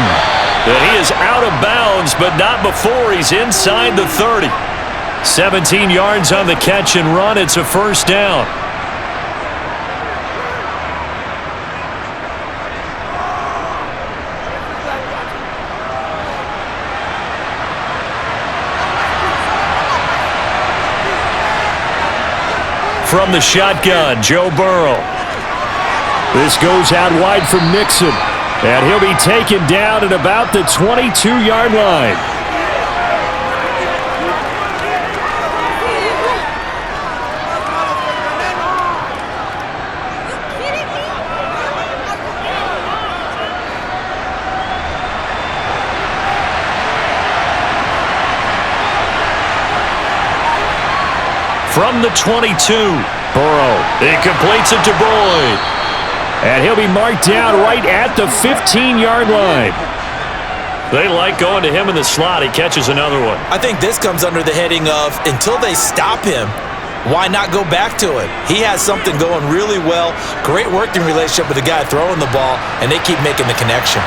And he is out of bounds, but not before he's inside the 30. 17 yards on the catch and run. It's a 1st down. From the shotgun, Joe Burrow. This goes out wide for Mixon. And he'll be taken down at about the 22-yard line. From the 22, Burrow. He completes it to Boyd. And he'll be marked down right at the 15-yard line. They like going to him in the slot. He catches another one. I think this comes under the heading of, until they stop him, why not go back to it? He has something going really well. Great working relationship with the guy throwing the ball, and they keep making the connection.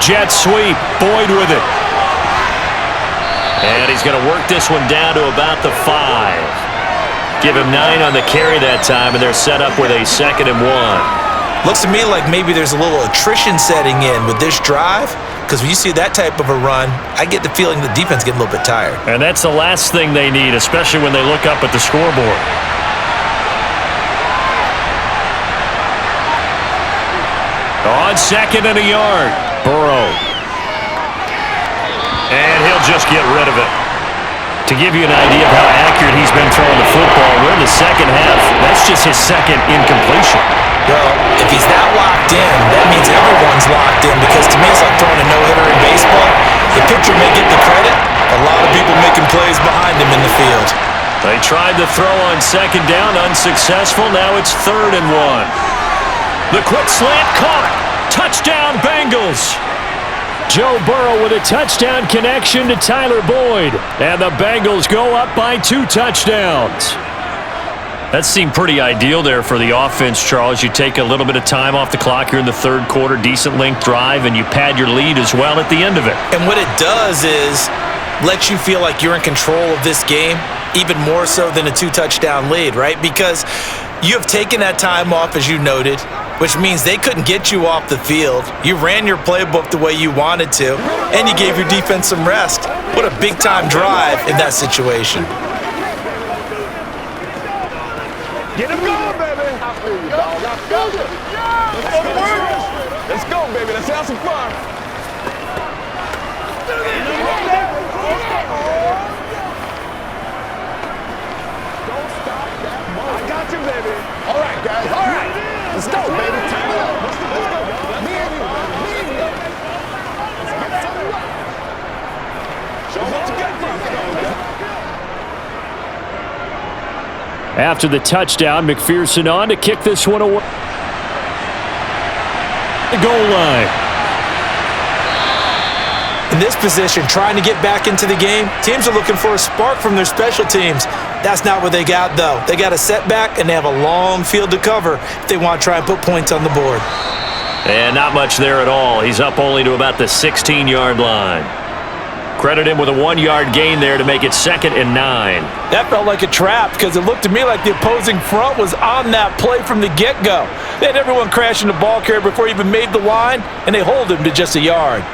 Jet sweep. Boyd with it. And he's going to work this one down to about the 5. Give him 9 on the carry that time, and they're set up with a 2nd and 1. Looks to me like maybe there's a little attrition setting in with this drive, because when you see that type of a run, I get the feeling the defense getting a little bit tired. And that's the last thing they need, especially when they look up at the scoreboard. On 2nd and a yard, Burrow. And he'll just get rid of it. To give you an idea of how accurate he's been throwing the football, we're in the second half. That's just his 2nd incompletion. Well, if he's that locked in, that means everyone's locked in, because to me it's like throwing a no-hitter in baseball. The pitcher may get the credit, a lot of people making plays behind him in the field. They tried to throw on 2nd down, unsuccessful. Now it's 3rd and 1. The quick slant caught. Touchdown, Bengals. Joe Burrow with a touchdown connection to Tyler Boyd. And the Bengals go up by 2 touchdowns. That seemed pretty ideal there for the offense, Charles. You take a little bit of time off the clock here in the 3rd quarter, decent length drive, and you pad your lead as well at the end of it. And what it does is let you feel like you're in control of this game, even more so than a 2-touchdown lead, right? Because you have taken that time off, as you noted, which means they couldn't get you off the field. You ran your playbook the way you wanted to, and you gave your defense some rest. What a big-time drive in that situation. Get him going, baby. Let's go, baby. Let's have some fun. Don't stop that ball. I got you, baby. All right, guys. All right. Let's go, baby. Turn it up. Let's go. Me and you. Let's get something right. Show them what you got for us. After the touchdown, McPherson on to kick this one away. The goal line. In this position, trying to get back into the game, teams are looking for a spark from their special teams. That's not what they got, though. They got a setback, and they have a long field to cover if they want to try and put points on the board. And not much there at all. He's up only to about the 16-yard line. Credit him with a 1-yard gain there to make it 2nd and 9. That felt like a trap, because it looked to me like the opposing front was on that play from the get-go. They had everyone crashing the ball carrier before he even made the line, and they hold him to just a yard.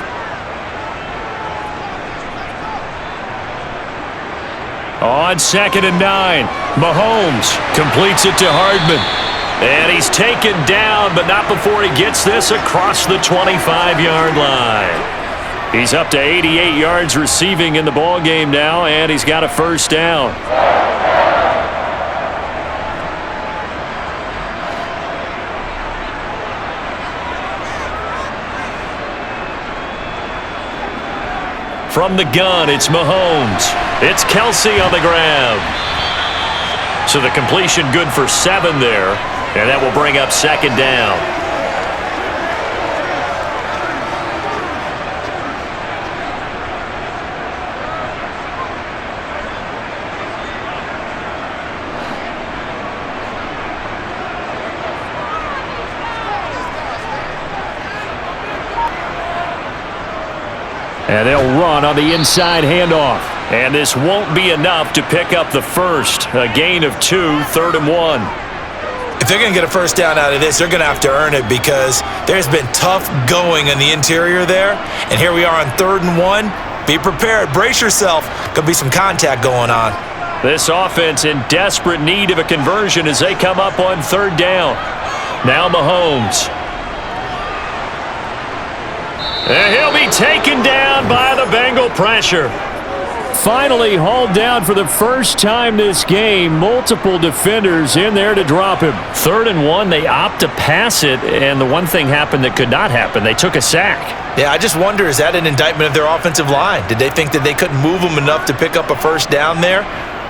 On 2nd and 9, Mahomes completes it to Hardman. And he's taken down, but not before he gets this across the 25-yard line. He's up to 88 yards receiving in the ballgame now, and he's got a 1st down. From the gun, it's Mahomes. It's Kelsey on the grab. So the completion good for 7 there, and that will bring up 2nd down. And they'll run on the inside handoff. And this won't be enough to pick up the 1st. A gain of 2, 3rd and 1. If they're going to get a 1st down out of this, they're going to have to earn it, because there's been tough going in the interior there. And here we are on 3rd and 1. Be prepared. Brace yourself. Going to be some contact going on. This offense in desperate need of a conversion as they come up on 3rd down. Now Mahomes. And he'll be taken down by the Bengal pressure. Finally hauled down for the first time this game. Multiple defenders in there to drop him. 3rd and 1, they opt to pass it, and the one thing happened that could not happen. They took a sack. Yeah, I just wonder, is that an indictment of their offensive line? Did they think that they couldn't move them enough to pick up a 1st down there?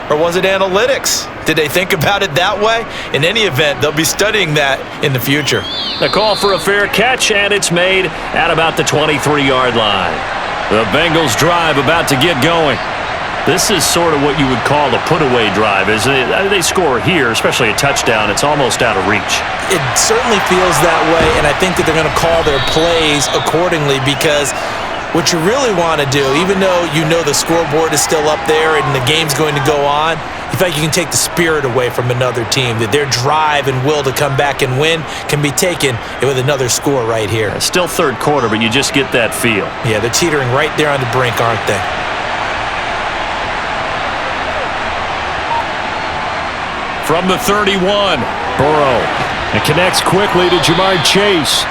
Or was it analytics? Did they think about it that way? In any event, they'll be studying that in the future. The call for a fair catch, and it's made at about the 23-yard line. The Bengals drive about to get going. This is sort of what you would call a put-away drive, isn't it? They score here, especially a touchdown. It's almost out of reach. It certainly feels that way, and I think that they're going to call their plays accordingly because what you really want to do, even though you know the scoreboard is still up there and the game's going to go on, in fact, you can take the spirit away from another team, that their drive and will to come back and win can be taken with another score right here. It's still third quarter, but you just get that feel. Yeah, they're teetering right there on the brink, aren't they? From the 31, Burrow. It connects quickly to Jamar Chase.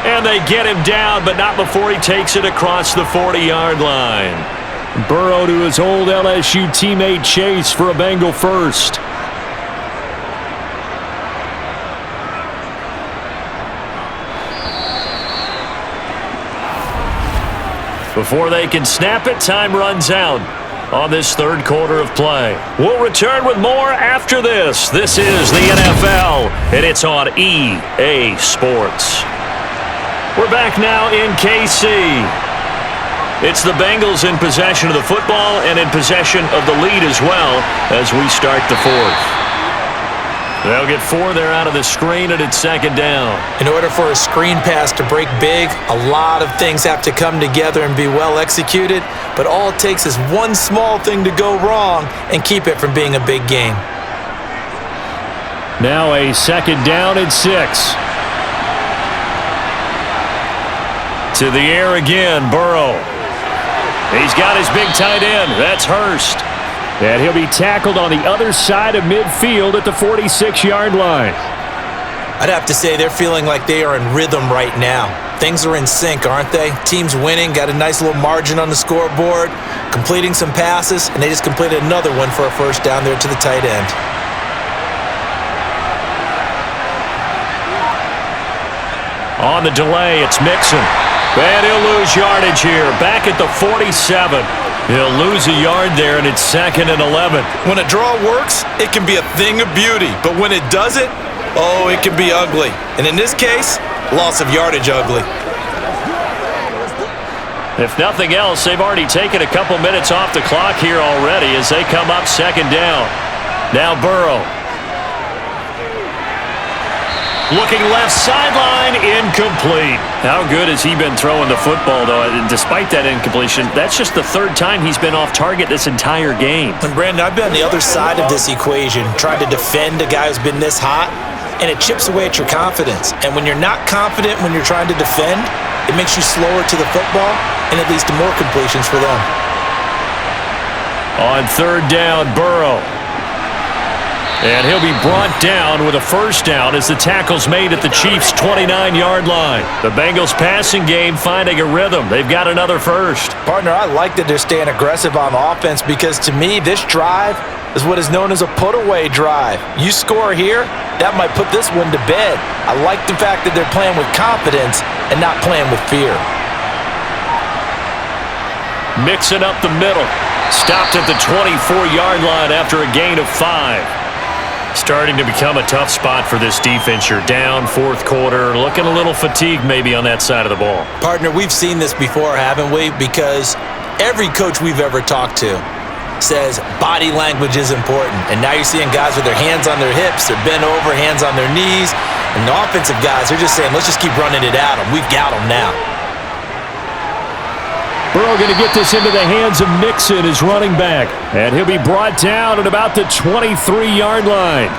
And they get him down, but not before he takes it across the 40-yard line. Burrow to his old LSU teammate Chase for a Bengal first. Before they can snap it, time runs out on this third quarter of play. We'll return with more after this. This is the NFL, and it's on EA Sports. We're back now in KC. It's the Bengals in possession of the football and in possession of the lead as well as we start the fourth. They'll get 4 there out of the screen, and it's second down. In order for a screen pass to break big, a lot of things have to come together and be well executed, but all it takes is one small thing to go wrong and keep it from being a big game. Now a second down and 6. To the air again, Burrow. He's got his big tight end. That's Hurst. And he'll be tackled on the other side of midfield at the 46-yard line. I'd have to say they're feeling like they are in rhythm right now. Things are in sync, aren't they? Team's winning, got a nice little margin on the scoreboard, completing some passes, and they just completed another one for a first down there to the tight end. On the delay, it's Mixon. And he'll lose yardage here, back at the 47. He'll lose a yard there, and it's second and 11. When a draw works, it can be a thing of beauty. But when it doesn't, oh, it can be ugly. And in this case, loss of yardage ugly. If nothing else, they've already taken a couple minutes off the clock here already as they come up second down. Now Burrow. Looking left sideline, incomplete. How good has he been throwing the football, though? Despite that incompletion, that's just the third time he's been off target this entire game. And Brandon, I've been on the other side of this equation, trying to defend a guy who's been this hot, and it chips away at your confidence. And when you're not confident when you're trying to defend, it makes you slower to the football, and it leads to more completions for them. On third down, Burrow. And he'll be brought down with a first down as the tackle's made at the Chiefs' 29-yard line. The Bengals passing game finding a rhythm. They've got another first. Partner, I like that they're staying aggressive on offense because to me, this drive is what is known as a put-away drive. You score here, that might put this one to bed. I like the fact that they're playing with confidence and not playing with fear. Mixing up the middle. Stopped at the 24-yard line after a gain of 5. Starting to become a tough spot for this defense. You're down fourth quarter, looking a little fatigued maybe on that side of the ball. Partner, we've seen this before, haven't we? Because every coach we've ever talked to says body language is important. And now you're seeing guys with their hands on their hips, they're bent over, hands on their knees. And the offensive guys, they're just saying, let's just keep running it at them. We've got them now. Burrow going to get this into the hands of Mixon, his running back. And he'll be brought down at about the 23-yard line.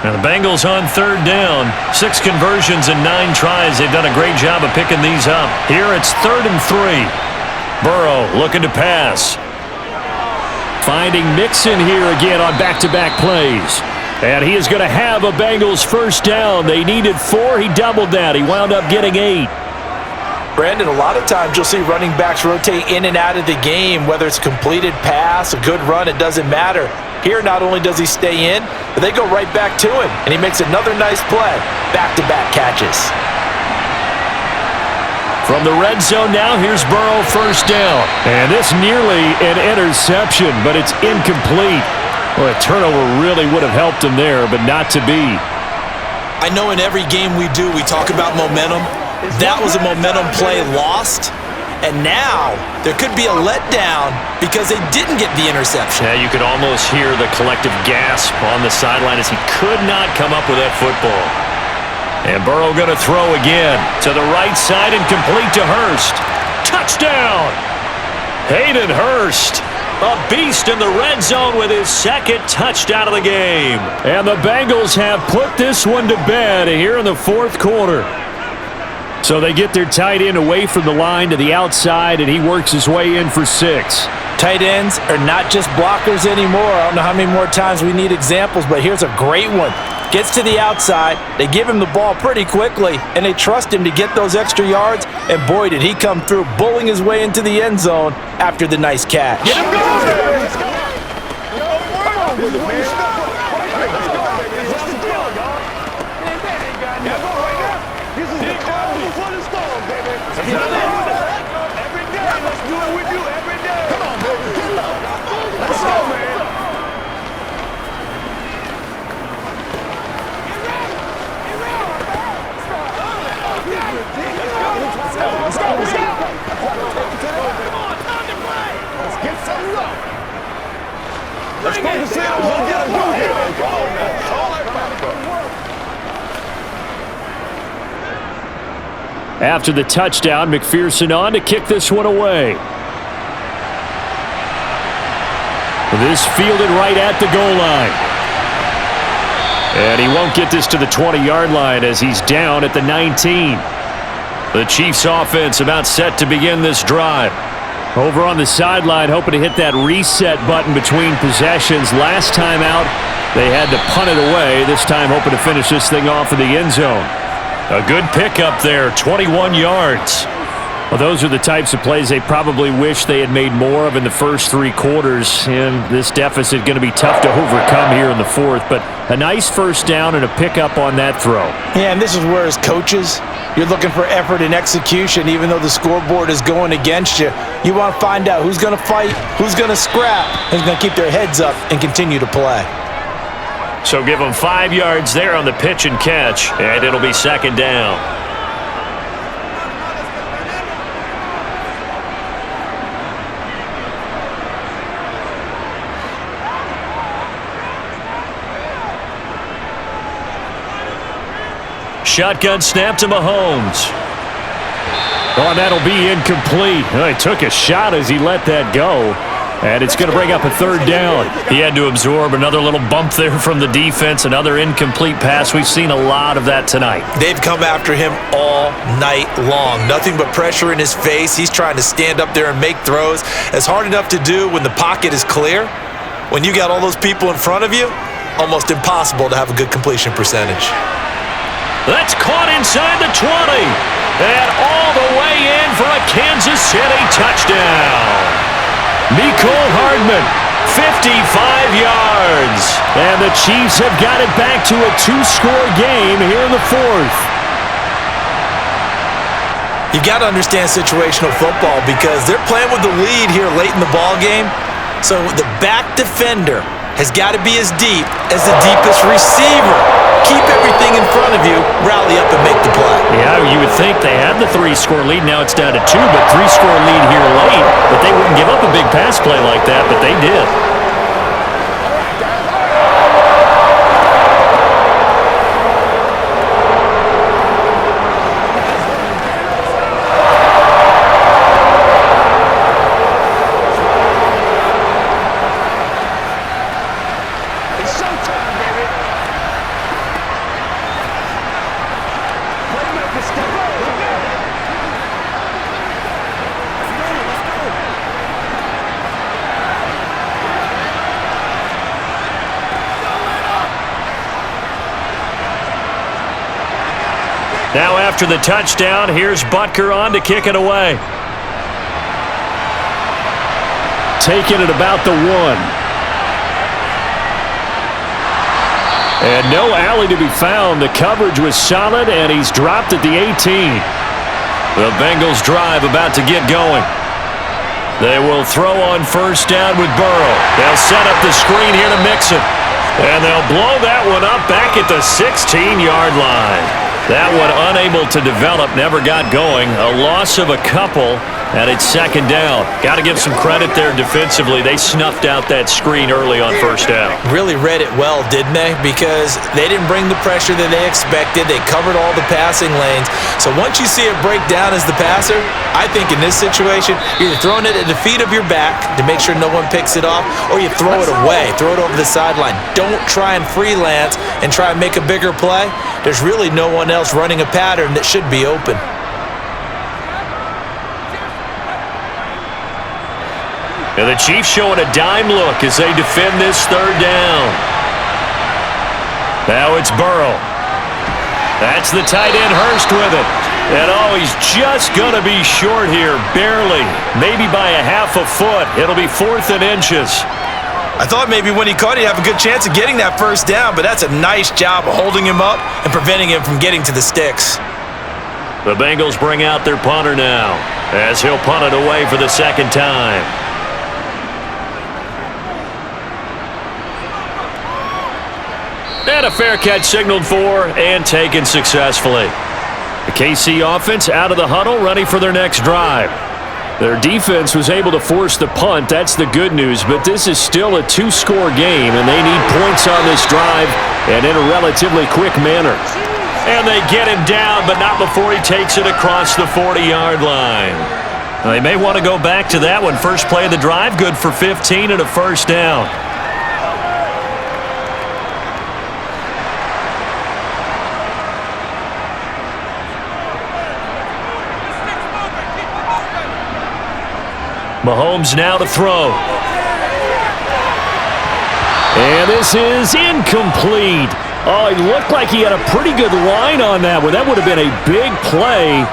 Now the Bengals on third down. 6 conversions and 9 tries. They've done a great job of picking these up. Here it's 3rd and 3. Burrow looking to pass. Finding Mixon here again on back-to-back plays. And he is going to have a Bengals first down. They needed 4. He doubled that. He wound up getting 8. Brandon, a lot of times you'll see running backs rotate in and out of the game, whether it's a completed pass, a good run, it doesn't matter. Here, not only does he stay in, but they go right back to him, and he makes another nice play. Back-to-back catches. From the red zone now, here's Burrow first down. And this nearly an interception, but it's incomplete. Well, a turnover really would have helped him there, but not to be. I know in every game we do, we talk about momentum. That was a momentum play lost. And now there could be a letdown because they didn't get the interception. Yeah, you could almost hear the collective gasp on the sideline as he could not come up with that football. And Burrow going to throw again to the right side and complete to Hurst. Touchdown! Hayden Hurst, a beast in the red zone with his second touchdown of the game. And the Bengals have put this one to bed here in the fourth quarter. So they get their tight end away from the line to the outside, and he works his way in for 6. Tight ends are not just blockers anymore. I don't know how many more times we need examples, but here's a great one. Gets to the outside, they give him the ball pretty quickly, and they trust him to get those extra yards, and boy, did he come through, bullying his way into the end zone after the nice catch. Get him going! Let's go! Every day, let's do it with you every day. Come on, baby, get up. Let's go, man. Let's go. Come on, time to play. Let's get some up. Let's focus in on what we gotta do here. Come on, man. All that After the touchdown, McPherson on to kick this one away. This fielded right at the goal line. And he won't get this to the 20-yard line as he's down at the 19. The Chiefs offense about set to begin this drive. Over on the sideline, hoping to hit that reset button between possessions. Last time out, they had to punt it away. This time hoping to finish this thing off in the end zone. A good pickup there, 21 yards. Well, those are the types of plays they probably wish they had made more of in the first 3 quarters. And this deficit going to be tough to overcome here in the fourth. But a nice first down and a pickup on that throw. Yeah, and this is where as coaches, you're looking for effort and execution. Even though the scoreboard is going against you, you want to find out who's going to fight, who's going to scrap, who's going to keep their heads up and continue to play. So give them 5 yards there on the pitch and catch, and it'll be second down. Shotgun snap to Mahomes. Oh, and that'll be incomplete. He took a shot as he let that go. And it's going to bring up a third down. He had to absorb another little bump there from the defense, another incomplete pass. We've seen a lot of that tonight. They've come after him all night long. Nothing but pressure in his face. He's trying to stand up there and make throws. It's hard enough to do when the pocket is clear. When you got all those people in front of you, almost impossible to have a good completion percentage. That's caught inside the 20. And all the way in for a Kansas City touchdown. Mecole Hardman, 55 yards. And the Chiefs have got it back to a 2-score game here in the fourth. You've got to understand situational football because they're playing with the lead here late in the ball game. So the back defender has got to be as deep as the deepest receiver. Keep everything in front of you, rally up and make the play. Yeah, you would think they had the 3-score lead. Now it's down to 2, but 3-score lead here late. But they wouldn't give up a big pass play like that, but they did. Now after the touchdown, here's Butker on to kick it away. Taking it about the 1. And no alley to be found. The coverage was solid, and he's dropped at the 18. The Bengals drive about to get going. They will throw on first down with Burrow. They'll set up the screen here to Mixon. And they'll blow that one up back at the 16-yard line. That one unable to develop, never got going. A loss of a couple, and it's second down. Got to give some credit there defensively. They snuffed out that screen early on first down. Really read it well, didn't they? Because they didn't bring the pressure that they expected. They covered all the passing lanes. So once you see it break down as the passer, I think in this situation, you're either throwing it at the feet of your back to make sure no one picks it off, or you throw it away, throw it over the sideline. Don't try and freelance and try and make a bigger play. There's really no one else running a pattern that should be open. And the Chiefs showing a dime look as they defend this third down. Now it's Burrow. That's the tight end Hurst with it. And oh, he's just going to be short here, barely. Maybe by a half a foot. It'll be 4th and inches. I thought maybe when he caught it, he'd have a good chance of getting that first down, but that's a nice job of holding him up and preventing him from getting to the sticks. The Bengals bring out their punter now as he'll punt it away for the second time. And a fair catch signaled for and taken successfully. The KC offense out of the huddle, ready for their next drive. Their defense was able to force the punt. That's the good news, but this is still a 2-score game, and they need points on this drive and in a relatively quick manner. And they get him down, but not before he takes it across the 40-yard line. They may want to go back to that one. First play of the drive, good for 15 and a first down. Mahomes now to throw. And this is incomplete. Oh, he looked like he had a pretty good line on that one. That would have been a big play,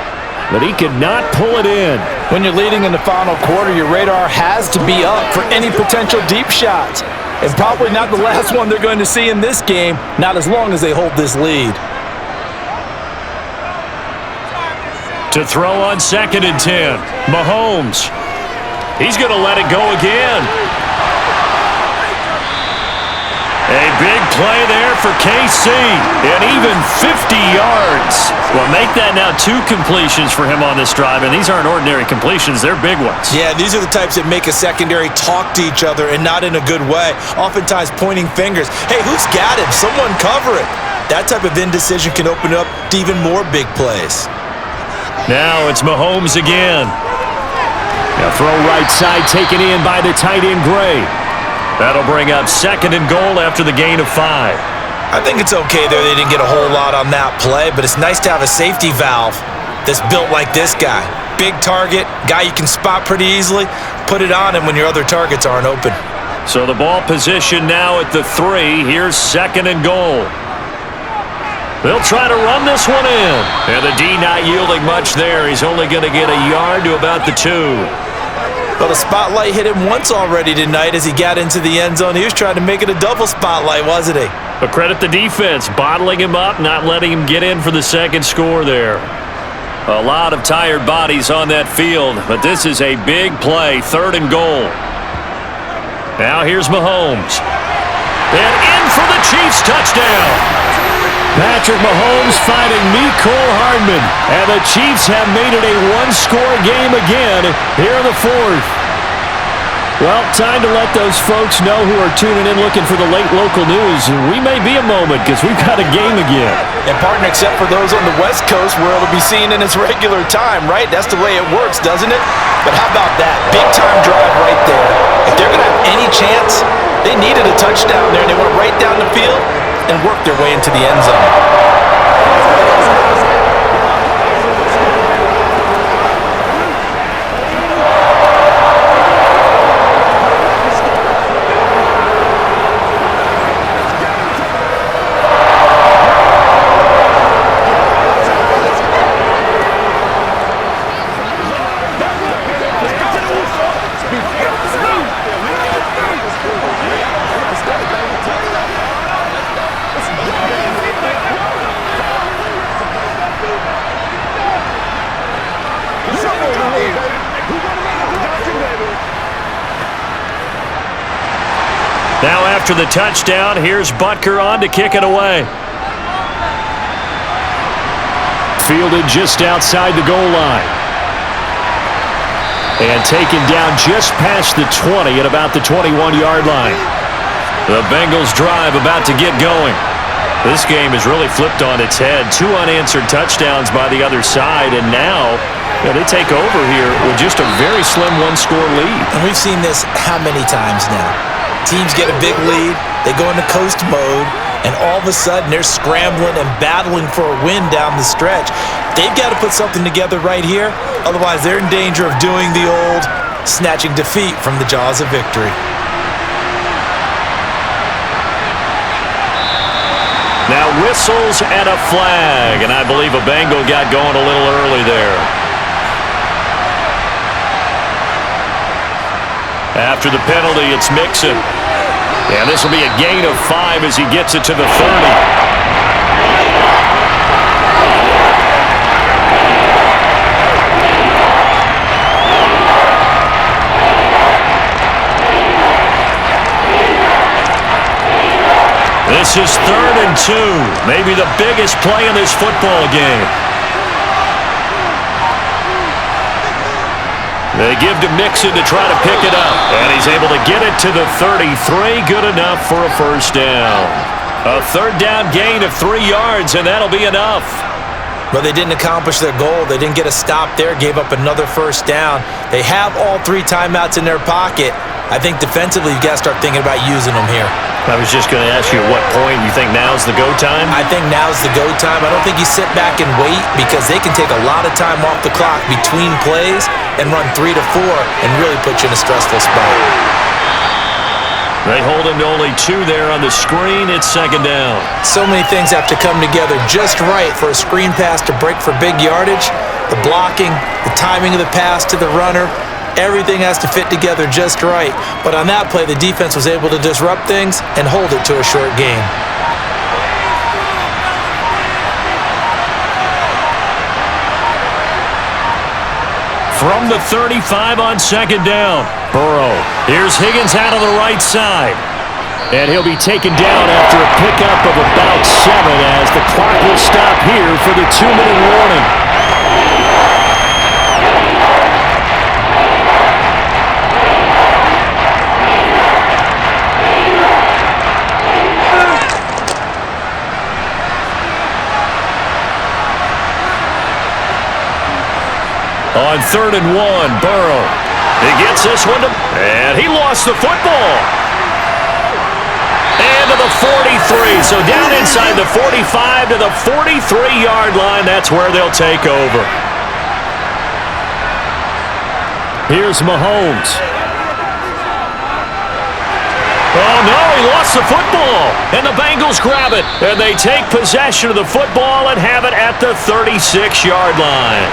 but he could not pull it in. When you're leading in the final quarter, your radar has to be up for any potential deep shots. And probably not the last one they're going to see in this game, not as long as they hold this lead. To throw on 2nd and 10, Mahomes. He's going to let it go again. A big play there for KC, and even 50 yards. Well, make that now 2 completions for him on this drive, and these aren't ordinary completions. They're big ones. Yeah, these are the types that make a secondary talk to each other and not in a good way, oftentimes pointing fingers. Hey, who's got him? Someone cover it. That type of indecision can open up to even more big plays. Now it's Mahomes again. Now throw right side taken in by the tight end Gray. That'll bring up 2nd and goal after the gain of 5. I think it's okay there. They didn't get a whole lot on that play, but it's nice to have a safety valve that's built like this guy. Big target, guy you can spot pretty easily. Put it on him when your other targets aren't open. So the ball position now at the 3. Here's 2nd and goal. They'll try to run this one in. And the D not yielding much there. He's only going to get a yard to about the 2. Well, the spotlight hit him once already tonight as he got into the end zone. He was trying to make it a double spotlight, wasn't he? But credit the defense, bottling him up, not letting him get in for the second score there. A lot of tired bodies on that field, but this is a big play, 3rd and goal. Now here's Mahomes. And in for the Chiefs touchdown. Patrick Mahomes fighting Mecole Hardman. And the Chiefs have made it a 1-score game again here in the 4th. Well, time to let those folks know who are tuning in looking for the late local news. We may be a moment because we've got a game again. And partner, except for those on the West Coast where it'll be seen in its regular time, right? That's the way it works, doesn't it? But how about that? Big-time drive right there. If they're going to have any chance, they needed a touchdown there. They went right down the field and worked their way into the end zone. Now after the touchdown, here's Butker on to kick it away. Fielded just outside the goal line. And taken down just past the 20 at about the 21-yard line. The Bengals drive about to get going. This game is really flipped on its head. 2 unanswered touchdowns by the other side, and now they take over here with just a very slim one-score lead. And we've seen this how many times now? Teams get a big lead, they go into coast mode, and all of a sudden they're scrambling and battling for a win down the stretch. They've got to put something together right here, otherwise they're in danger of doing the old snatching defeat from the jaws of victory. Now whistles and a flag, and I believe a Bengal got going a little early there. After the penalty, it's Mixon. And this will be a gain of 5 as he gets it to the 30. This is 3rd and 2, maybe the biggest play in this football game. They give to Mixon to try to pick it up, and he's able to get it to the 33. Good enough for a first down. A 3rd down gain of 3 yards, and that'll be enough. But they didn't accomplish their goal. They didn't get a stop there, gave up another first down. They have all 3 timeouts in their pocket. I think defensively you've got to start thinking about using them here. I was just going to ask you at what point you think now's the go time? I think now's the go time. I don't think you sit back and wait because they can take a lot of time off the clock between plays and run 3 to 4 and really put you in a stressful spot. They hold him to only 2 there on the screen. It's 2nd down. So many things have to come together just right for a screen pass to break for big yardage. The blocking, the timing of the pass to the runner, everything has to fit together just right. But on that play, the defense was able to disrupt things and hold it to a short game. From the 35 on 2nd down, Burrow. Here's Higgins out of the right side. And he'll be taken down after a pickup of about 7 as the clock will stop here for the 2-minute warning. On 3rd and 1, Burrow. He gets this one to, and he lost the football. And to the 43. So down inside the 45 to the 43-yard line. That's where they'll take over. Here's Mahomes. Oh, no, he lost the football. And the Bengals grab it. And they take possession of the football and have it at the 36-yard line.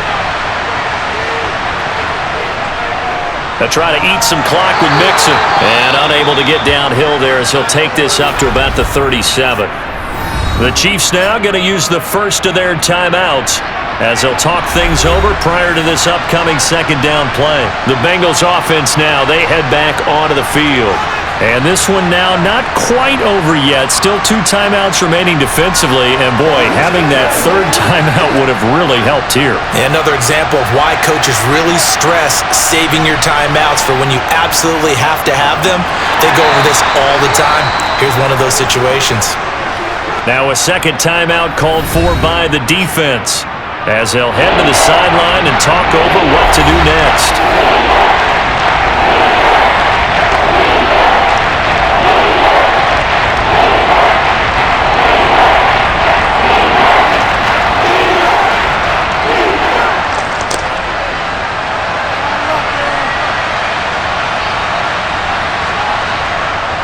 They'll try to eat some clock with Mixon. And unable to get downhill there as he'll take this up to about the 37. The Chiefs now going to use the first of their timeouts as they'll talk things over prior to this upcoming 2nd down play. The Bengals offense now, they head back onto the field. And this one now not quite over yet. Still 2 timeouts remaining defensively. And boy, having that 3rd timeout would have really helped here. And another example of why coaches really stress saving your timeouts for when you absolutely have to have them. They go over this all the time. Here's one of those situations. Now a 2nd timeout called for by the defense as they'll head to the sideline and talk over what to do next.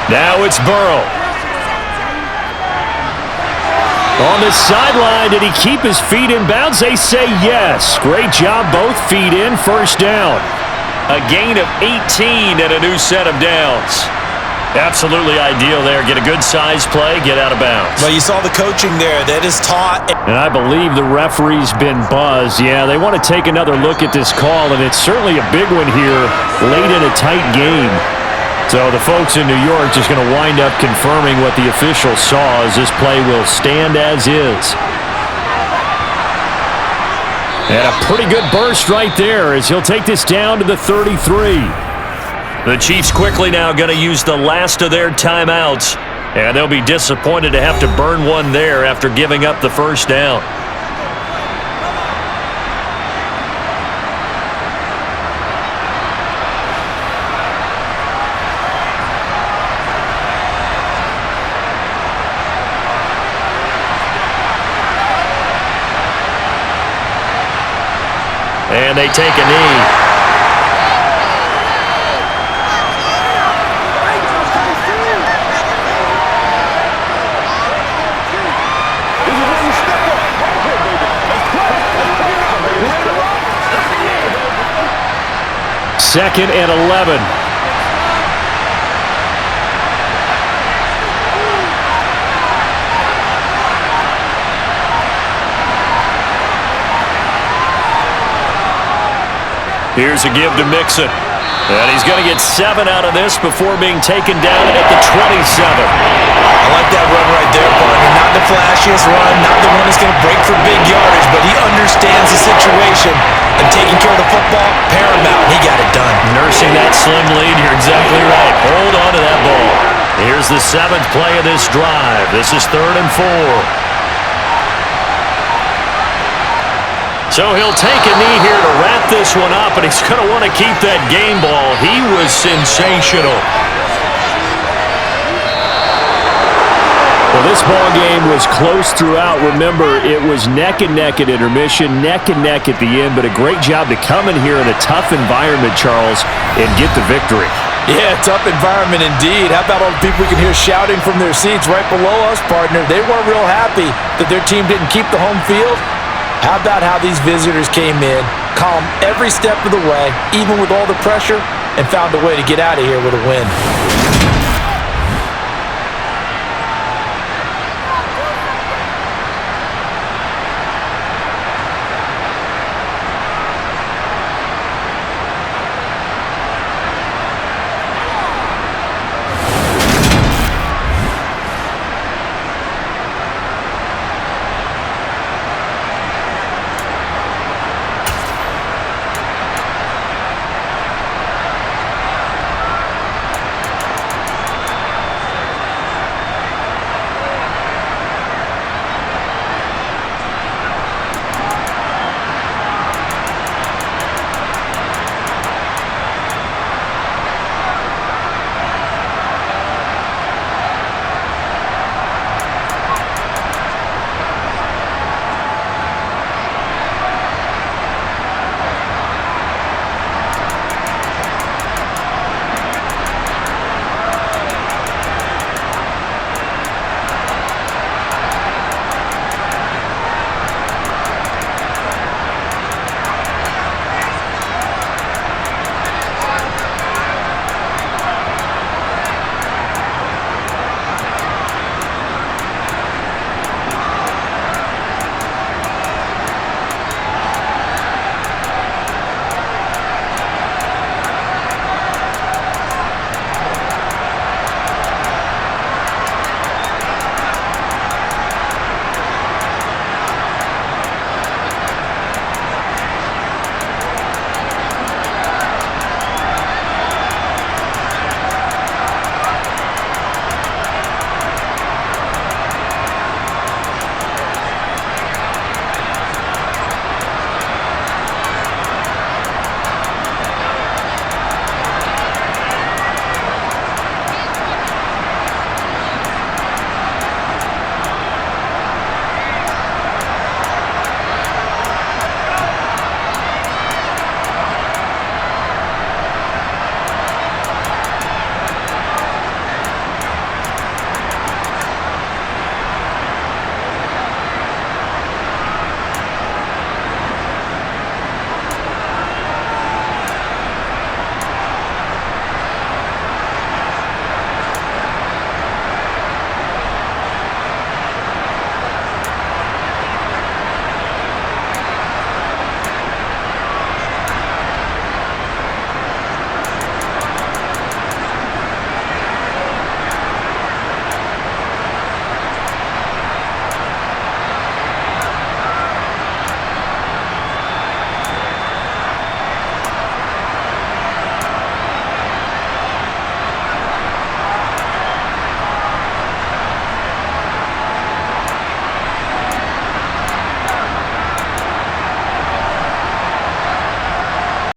Now it's Burrow. On the sideline, did he keep his feet in bounds? They say yes. Great job, both feet in, first down. A gain of 18 and a new set of downs. Absolutely ideal there. Get a good size play, get out of bounds. Well, you saw the coaching there. That is taught. And I believe the referee's been buzzed. Yeah, they want to take another look at this call, and it's certainly a big one here late in a tight game. So the folks in New York just going to wind up confirming what the official saw, as this play will stand as is. And a pretty good burst right there as he'll take this down to the 33. The Chiefs quickly now going to use the last of their timeouts, and they'll be disappointed to have to burn one there after giving up the first down. And they take a knee. Second and 11. Here's a give to Mixon. And he's going to get 7 out of this before being taken down at the 27. I like that run right there, partner. Not the flashiest run, not the one that's going to break for big yardage, but he understands the situation, and taking care of the football, paramount. He got it done. Nursing that slim lead, you're exactly right. Hold on to that ball. Here's the 7th play of this drive. This is 3rd and 4. So he'll take a knee here to wrap this one up, and he's going to want to keep that game ball. He was sensational. Well, this ball game was close throughout. Remember, it was neck and neck at intermission, neck and neck at the end, but a great job to come in here in a tough environment, Charles, and get the victory. Yeah, tough environment indeed. How about all the people we can hear shouting from their seats right below us, partner? They weren't real happy that their team didn't keep the home field. How about how these visitors came in, calm every step of the way, even with all the pressure, and found a way to get out of here with a win?